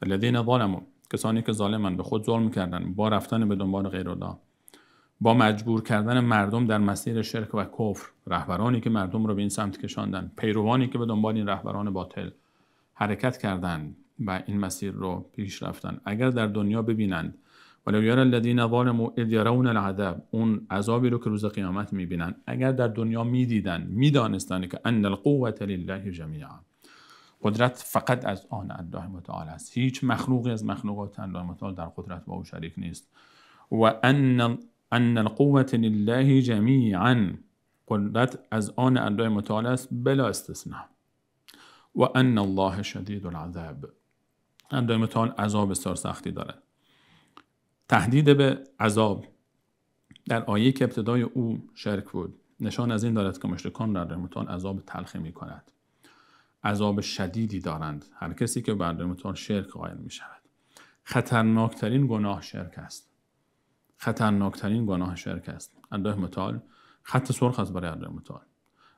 الذین ظلموا، کسانی که ظالمن، به خود ظلم کردن با رفتن به دنبال غیر الله، با مجبور کردن مردم در مسیر شرک و کفر، رهبرانی که مردم رو به این سمت کشاندن، پیروانی که به دنبال این رهبران باطل حرکت کردند و این مسیر رو پیش رفتن، اگر در دنیا ببینند ولو یری الذین ظلموا اذ یرون العذاب، اون عذابی رو که روز قیامت میبینن، اگر در دنیا میدیدن، میدانستن که ان القوة لله جمیعا، قدرت فقط از آن الله متعال است، هیچ مخلوقی از مخلوقات الله متعال در قدرت با او شریک نیست. و ان القوة لله جمیعا، قدرت از آن الله متعال است بلا استثناء. و ان الله شدید العذاب، الله متعال عذاب بسیار سختی دارد. تهدید به عذاب در آیه که ابتدای او شرک بود نشان از این دارد که مشرکان در الله متعال عذاب تلخی می کند، عذاب شدیدی دارند. هر کسی که بر الله متعال شرک قائل می شود. خطرناکترین گناه شرک است. خطرناکترین گناه شرک است. الله متعال خط سرخ است برای الله متعال.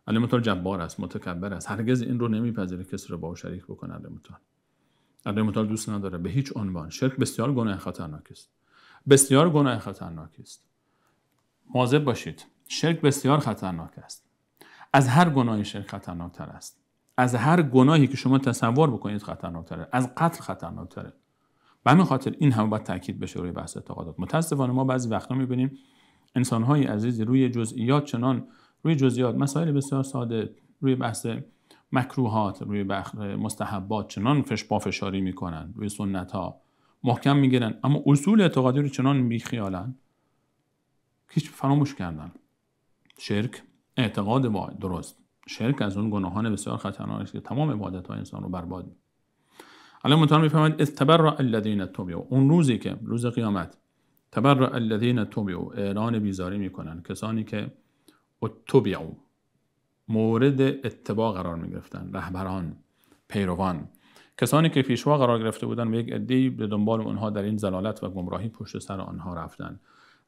الله متعال جبار است، متکبر است، هرگز این رو نمیپذیره کسی رو با او شریک بکنه. الله متعال، الله متعال دوست نداره به هیچ عنوان. شرک بسیار گناه خطرناک است، بسیار گناه خطرناک است. مواظب باشید، شرک بسیار خطرناک است. از هر گناهی شرک خطرناکتر است. از هر گناهی که شما تصور بکنید خطرناکتره. از قتل خطرناکتره. به همین خاطر این هم باید تاکید بشه روی بحث اعتقادات. متاسفانه ما بعضی وقتا می‌بینیم انسان‌های عزیز روی جزئیات، مسائل بسیار ساده، روی بحث مکروهات، روی بحث مستحبات چنان فشاری میکنن، روی سنت‌ها محکم میگیرن، اما اصول اعتقادی رو چنان بیخیالن هیچ فراموش کردن. شرک اعتقاد درست، شرک از اون گناهان بسیار خطرناک است که تمام عبادت‌های انسان رو برباد می‌کنه. الله متعال می‌فرماید استبرأ الذین تبعوا، اون روزی که روز قیامت تبرأ الذین تبعوا، اعلان بیزاری میکنن کسانی که اتبعوا مورد اتباع قرار میگرفتن، رهبران، پیروان، کسانی که پیشوا قرار گرفته بودن و یک عده‌ای به دنبال اونها در این ضلالت و گمراهی پشت سر آنها رفتن.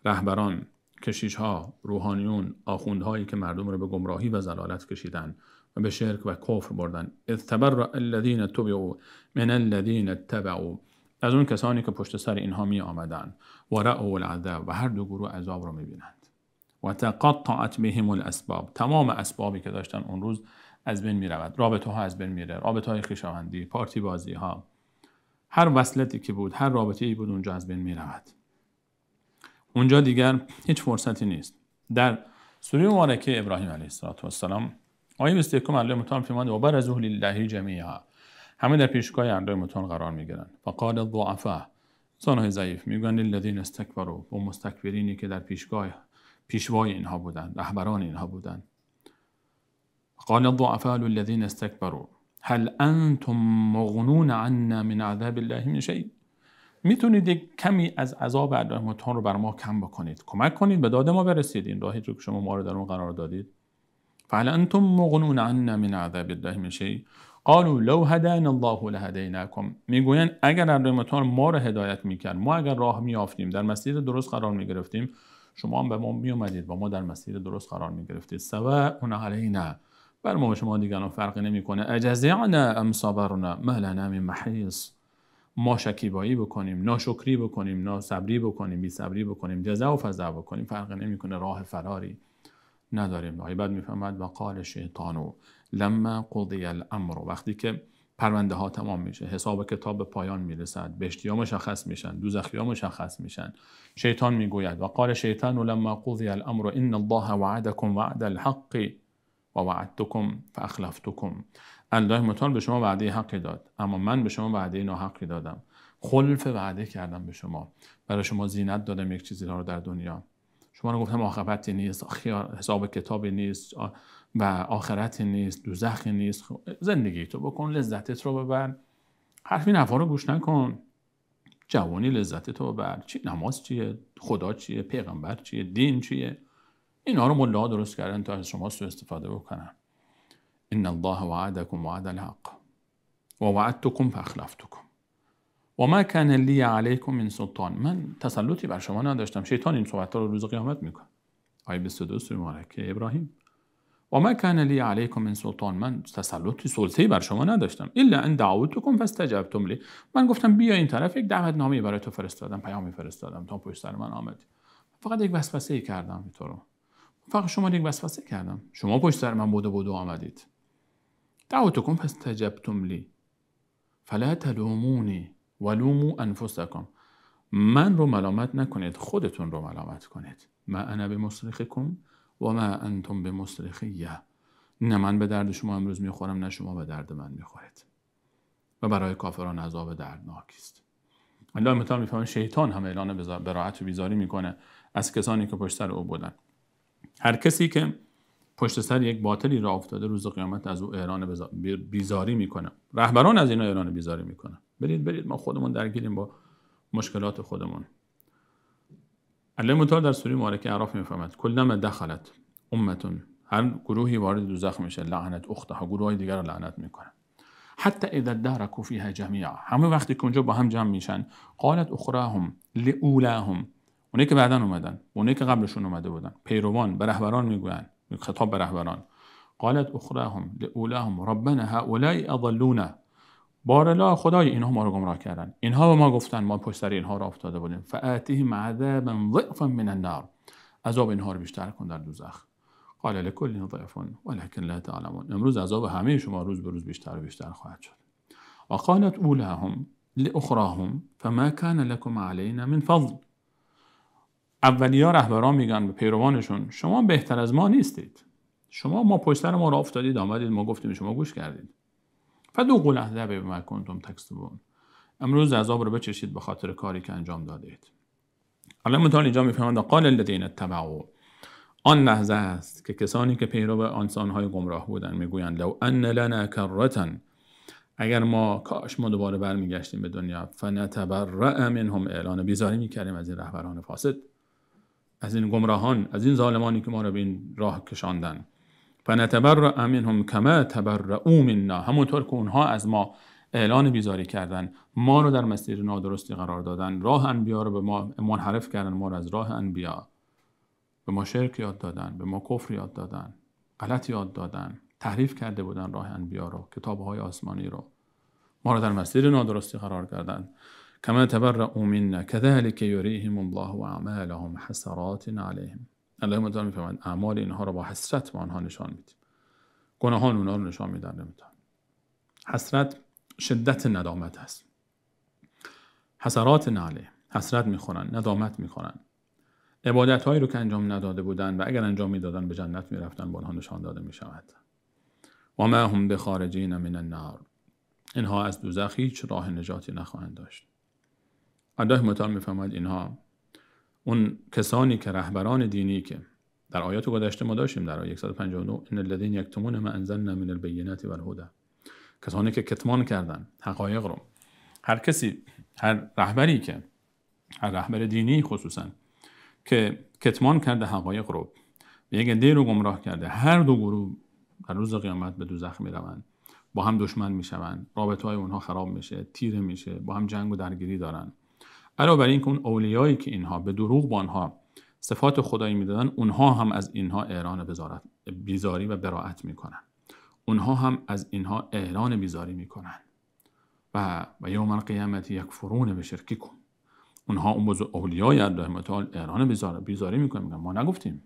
رهبران، کشیش‌ها، روحانیون، آخوندهایی که مردم رو به گمراهی و ضلالت کشیدن و به شرک و کفر بردن. استبرأ الذین تبعوا من الذین اتبعوا، از اون کسانی که پشت سر اینها می آمدن. و رأوا العذاب، و هر دو گروه عذاب رو می‌بینند. و تقطعت بهم الاسباب، تمام اسبابی که داشتن اون روز از بین می رود. رابطه ها از بین میره، رابطه های خویشاوندی، پارتی بازی ها، هر وصلتی که بود، هر رابطه‌ای بود اونجا از بین می رود. اونجا دیگر هیچ فرصتی نیست. در سوره مبارکه ابراهیم علیه السلام آیه 21 الله متعال فرمود و برزوا لله جمیعا، همه در پیشگاه الله متعال قرار میگیرن. فقال الضعفاء، انسان‌های ضعیف میگن للذین استکبروا، و مستکبرینی که در پیشوای اینها بودن، رهبران اینها بودن. قال الضعفاء للذین استکبروا هل انتم مغنون عنا من عذاب الله من شیء، میتونید یک کمی از عذاب الله متعال رو بر ما کم بکنید، کمک کنید به داد ما برسید، این راهی رو که شما ما رو در اون قرار دادید. فهل انتم مغنون عنا من عذاب الله من شیء قالوا لو هدانا الله لهدیناکم، میگوین اگر الله متعال ما رو هدایت میکرد، ما اگر راه میافتیم، در مسیر درست قرار میگرفتیم، شما هم به ما میومدید و ما در مسیر درست قرار میگرفتید. سواء علینا، بر ما و شما دیگران فرقی نمیکنه. اجزعنا ام صبرنا ما لنا من محیص، ما شکیبایی بکنیم، ناشکری بکنیم، ناصبری بکنیم، بی صبری بکنیم، جزا و فضا بکنیم، فرقی نمیکنه، راه فراری نداریم. بعد میفهمد و قال شیطان لما قضی الامر، وقتی که پرونده ها تمام میشه، حساب کتاب به پایان میرسد، بهشتی ها مشخص میشن، دوزخی ها مشخص میشن، شیطان میگوید و قال شیطان لما قضی الامر ان الله وعدکم وعد الحق و وعدتکم فاخلفتکم، الله متعال به شما وعده حقی داد اما من به شما وعده ناحقی دادم، خلف وعده کردم به شما، برای شما زینت دادم یک چیزی رو در دنیا، شما رو گفتم عاقبتی نیست، حساب کتابی نیست و آخرتی نیست، دوزخی نیست، زندگی تو بکن، لذتت رو ببر، حرف این حرفا رو گوش نکن، جوانی لذتت رو ببر، چی نماز چیه، خدا چیه، پیغمبر چیه، دین چیه، اینا رو ملاها درست کردن تا از شما سوء استفاده بکنن. ان الله وعدکم وعد الحق و وعدتکم فاخلفتکم، و ما کان لی علیکم من سلطان، من تسلطی بر شما نداشتم. شیطان این صحبت‌ها رو روز قیامت میکنه. آیه 22 سوره مبارکه ابراهیم. و ما کان لی علیکم من سلطان، من تسلطی سلطه‌ای بر شما نداشتم. الا ان دعوتکم فاستجبتم لی، من گفتم بیا این طرف، یک دعوتنامه برای تو فرستادم، پیامی فرستادم، تا پشت سر من آمدی. فقط یک وسوسه‌ای کردم تو رو، فقط شما یک وسوسه کردم، شما پشت سر من بدو آمدید. دعوتکم فاستجبتم لی فلا تلومونی ولوموا انفسکم، من رو ملامت نکنید، خودتون رو ملامت کنید. ما انا بمصرخکم و ما انتم بمصرخیه، نه من به درد شما امروز میخورم نه شما به درد من میخورید و برای کافران عذاب دردناکی است. الله متعال میفهمه شیطان هم اعلان براءت و بیزاری میکنه از کسانی که پشت سر او بودن. هر کسی که پشت سر یک باطلی را افتاده روز قیامت از او اعلان بیزاری میکنه. رهبران از اینا اعلان بیزاری میکنه، برید ما خودمون درگیریم با مشکلات خودمون. الله متعال در سوره مبارکه اعراف میفهمد کلما دخلت امتون، هر گروهی وارد دوزخ میشه، لعنت اختها، گروهای دیگر رو لعنت میکنه. حتی اذا ادارکوا فیها جمیعا، همه وقتی که اونجا با هم جمع میشن، قالت اخراهم لاولاهم، اونایی که بعدن اومدن، اونایی که قبلشون اومده بودن، پیروان به رهبران میگوین، خطاب به رهبران، قالت اخراهم لاولاهم ربنا هؤلاء اضلونا، بارلا خدای اینها ما رو گمراه کردن، اینها به ما گفتن، ما پشت سر اینها را افتاده بودیم، فآتهم عذابا ضعفا من النار، عذاب اینها رو بیشتر کن در دوزخ. قال لكل ضعف ولكن لا تعلمون، امروز عذاب همه شما روز به روز بیشتر و بیشتر خواهد شد. و قالت اولاهم لاخراهم فما كان لكم علينا من فضل، اولیا رهبران میگن به پیروانشون شما بهتر از ما نیستید، شما ما پشت سر ما را افتادید آمدید، ما گفتیم شما گوش کردید. فذوقوا العذاب بما كنتم تکسبون، امروز عذاب رو بچشید به خاطر کاری که انجام دادید. الله متعال اینجا میفهمند قال الذين اتبعوا، آن لحظه است که کسانی که پیرو انسان‌های گمراه بودند میگویند لو ان لنا کرة، اگر ما کاش ما دوباره برمیگشتیم به دنیا، فنتبرأ منهم، اعلان بیزاری میکردیم از این رهبران فاسد، از این گمراهان، از این ظالمانی که ما رو به این راه کشاندن. فنتبرأ منهم کما تبرؤوا منا، همونطور که اونها از ما اعلان بیزاری کردن، ما رو در مسیر نادرستی قرار دادن، راه انبیا رو به ما منحرف کردن، ما رو از راه انبیا، به ما شرک یاد دادن، به ما کفر یاد دادن، غلط یاد دادن، تحریف کرده بودن راه انبیا رو، کتاب‌های آسمانی رو، ما رو در مسیر نادرستی قرار کردن. کما تبرؤوا منا كذلك يريهم الله اعمالهم حسرات عليهم، الله متعال میفهمد اعمال اینها رو با حسرت به آنها نشان میدیم، گناهان اونها رو نشان میدن. نمیتونن. حسرت شدت ندامت است. حسرات علیهم، حسرت میخورن، ندامت میخورن. عبادت هایی رو که انجام نداده بودن و اگر انجام میدادن به جنت میرفتن، با آنها نشان داده میشود. و ما هم بخارجین من النار، اینها از دوزخ هیچ راه نجاتی نخواهند داشت. الله متعال میفهمد اینها اون کسانی که رهبران دینی که در آیات گذشته ما داشتیم، در آیه 159 ان الذين یکتمون ما انزلنا من البینات والهدى، کسانی که کتمان کردن حقایق رو. هر کسی، هر رهبری که، هر رهبر دینی خصوصا که کتمان کرده حقایق رو، یک عده رو گمراه کرده، هر دو گروه در روز قیامت به دوزخ میروند، با هم دشمن میشوند، رابطه‌های اونها خراب میشه، تیره میشه، با هم جنگ و درگیری دارن. علاوه بر این که اون اولیایی که اینها به دروغ با آنها صفات خدایی میدادن، اونها هم از اینها اعلان بیزاری و براءت میکنن، اونها هم از اینها اعلان بیزاری میکنن. و یوم القیامت یکفرون بشرککم، اونها اون اولیای الله متعال اعلان بیزاری میکنن، میگن ما نگفتیم.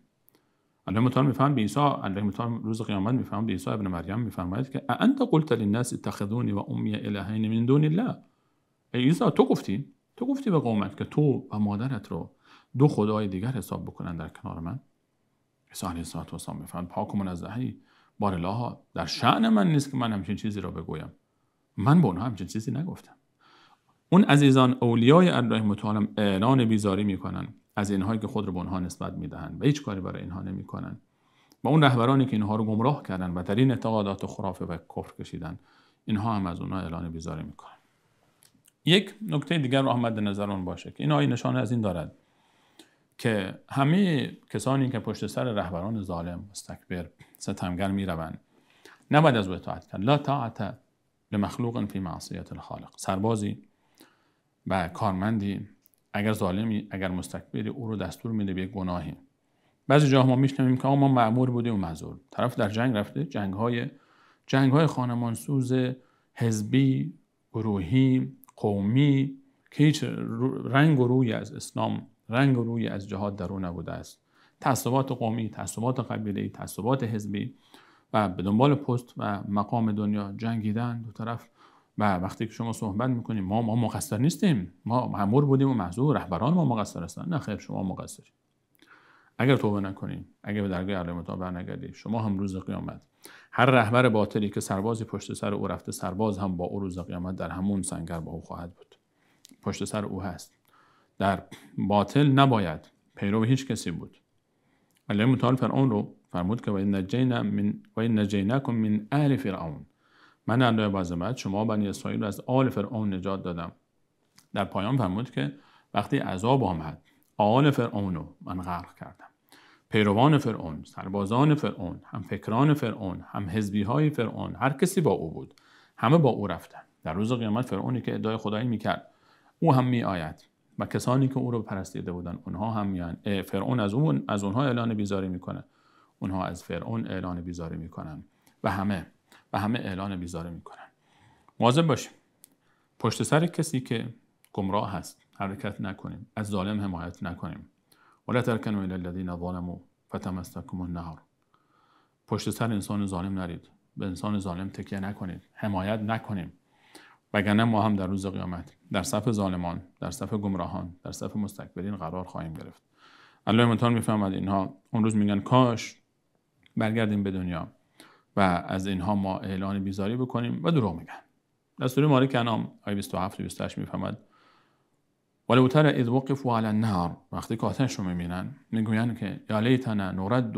الله متعال میفهمد به عیسی، الله متعال روز قیامت میفهمد به عیسی ابن مریم، میفرماید که انت قلت للناس اتخذوني و امی الهین من دون الله، ای عیسی تو گفتی به قومت که تو و مادرت رو دو خدای دیگر حساب بکنن در کنار من. عیسی علیه السلام میفرماید پاک و منزهی، بار الله، در شأن من نیست که من همچین چیزی را بگویم، من به اونها همچین چیزی نگفتم. اون عزیزان اولیای الله متعال اعلان بیزاری میکنن از اینهایی که خود رو به اونها نسبت میدهن و هیچ کاری برای اینها نمیکنن، و اون رهبرانی که اینها رو گمراه کردن و در این اعتقادات خرافه و کفر کشیدن، اینها هم از اونها اعلان بیزاری میکنن. یک نکته دیگر رو مد نظرون باشه که این آیه نشانه از این دارد که همه کسانی که پشت سر رهبران ظالم، مستکبر، ستمگر میروند، نباید از او اطاعت کرد. لا طاعت لمخلوق فی معصیت الخالق. سربازی و کارمندی اگر ظالمی، اگر مستکبری، او رو دستور میده به گناهی. بعضی جاها ما میشنویم که ما مأمور بودیم و معذور. طرف در جنگ رفته، جنگ‌های خانمانسوز، حزبی، گروهی، قومی که هیچ رنگ و روی از اسلام، رنگ و روی از جهاد در او نبوده است. تعصبات قومی، تعصبات قبیله‌ای، تعصبات حزبی و به دنبال پست و مقام دنیا جنگیدن دو طرف. و وقتی که شما صحبت میکنیم ما مقصر نیستیم، ما مأمور بودیم و معذور، رهبران ما مقصر هستن. نه خیر، شما مقصری. اگر توبه نکنیم، اگر به درگاه علی متعال برنگردید، شما هم روز قیامت هر رهبر باطلی که سربازی پشت سر او رفته، سرباز هم با او روز قیامت در همون سنگر با او خواهد بود. پشت سر او هست. در باطل نباید پیرو هیچ کسی بود. علی متعال فرعون رو فرمود که و این نجیناکم من آل فرعون، من الله باعظمت شما بنی اسرائیل رو از آل فرعون نجات دادم. در پایان فرمود که وقتی عذاب آمد، آل فرعون رو من غرق کردم. پیروان فرعون، سربازان فرعون، هم فکران فرعون، هم حزبی های فرعون، هر کسی با او بود، همه با او رفتن. در روز قیامت فرعونی که ادعای خدایی میکرد، او هم می آید و کسانی که او رو پرستیده بودن اونها هم میان. فرعون از اونها اعلان بیزاری میکنه، اونها از فرعون اعلان بیزاری میکنن و همه اعلان بیزاری میکنن. مواظب باشیم پشت سر کسی که گمراه هست حرکت نکنیم، از ظالم حمایت نکنیم. ولا ترکنوا الی الذین ظلموا فتمسکهم النار. پشت سر انسان ظالم نرید، به انسان ظالم تکیه نکنید، حمایت نکنیم، وگرنه ما هم در روز قیامت در صف ظالمان، در صف گمراهان، در صف مستکبرین قرار خواهیم گرفت. الله متعال میفهمد اینها اون روز میگن کاش برگردیم به دنیا و از اینها ما اعلان بیزاری بکنیم و دروغ میگن. در سوره مالک انعام آیه 27 و 28 میفهمد ولو تری اذ وقفوا علی النار، وقتی که آتش رو میبینن میگوین که یا لیتنا نرد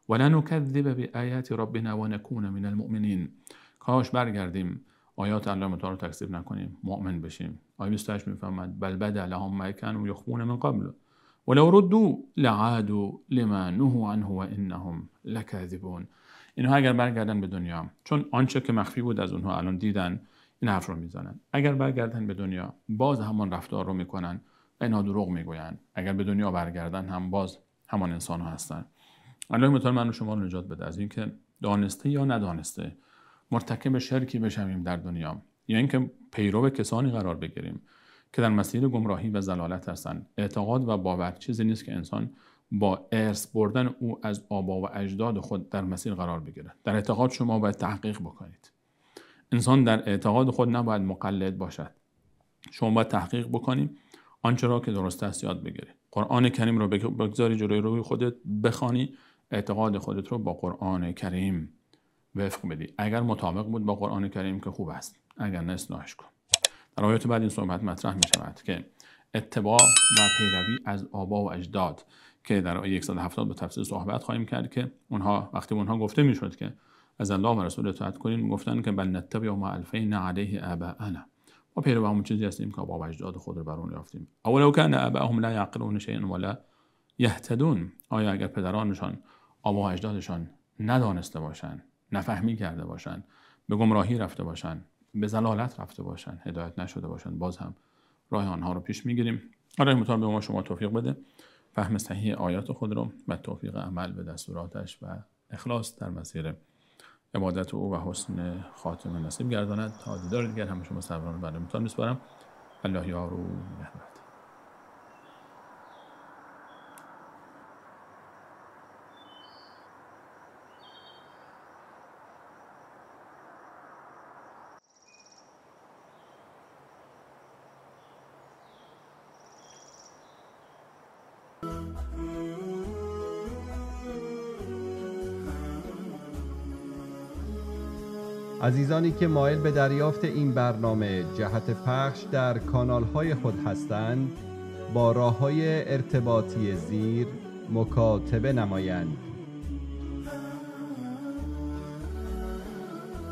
ولا نکذب بآیات ربنا ونکون من المؤمنین، کاش برگردیم آیات الله متعال رو تکذیب نکنیم، مؤمن بشیم. آیه 28 میفهمد بل بدا لهم ما كانوا یخفون من قبل ولو ردوا لعادوا لما نهوا عنه وانهم لکاذبون. اینها اگر برگردن به دنیا، چون آنچه که مخفی بود از اونها الان دیدن، این حرف رو میزنن. اگر برگردن به دنیا باز همان رفتار رو میکنن و اینها دروغ میگوین. اگر به دنیا برگردن هم باز همان انسان ها هستن. الله متعال من و شما رو نجات بده از اینکه دانسته یا ندانسته مرتکب شرکی بشویم در دنیا، یا اینکه پیرو کسانی قرار بگیریم که در مسیر گمراهی و ضلالت هستند. اعتقاد و باور چیزی نیست که انسان با ارث بردن او از آبا و اجداد خود در مسیر قرار بگیره. در اعتقاد شما باید تحقیق بکنید. انسان در اعتقاد خود نباید مقلد باشد. شما باید تحقیق بکنید، آنچه را که درست است یاد بگیری. قرآن کریم رو بگذاری جلوی روی خودت، بخوانی، اعتقاد خودت رو با قرآن کریم وفق بدی. اگر مطابق بود با قرآن کریم که خوب است، اگر نه اصلاحش کن. در آیات بعد این صحبت مطرح می شود که اتباع و پیروی از آبا و اجداد، که در آیه 170 به تفصیل صحبت خواهیم کرد که اونها وقتی اونها گفته میشد که از الله و رسول اطاعت کنیم، گفتن که بل نتبع ما الفینا علیه آباءنا، ما پیرو همون چیزی هستیم که آبا و اجداد خود رو بر اون یافتیم. اولو کان آباءهم لا یعقلون شیئا ولا یهتدون، آیا اگر پدرانشان، آبا و اجدادشان ندانسته باشند، نفهمی کرده باشند، به گمراهی رفته باشند، به ضلالت رفته باشند، هدایت نشده باشند، باز هم راه آنها رو پیش میگیریم. الله متعال به ما شما توفیق بده فهم صحیح آیات خود رو و توفیق عمل به دستوراتش و اخلاص در مسیر عبادت او و حسن خاتمه نصیب گرداند. تا دیدار دیگر همه شما صبرانه بنده متعال میسپارم. الله یار و نگهدار. عزیزانی که مایل به دریافت این برنامه جهت پخش در کانال‌های خود هستند، با راه‌های ارتباطی زیر مکاتبه نمایند.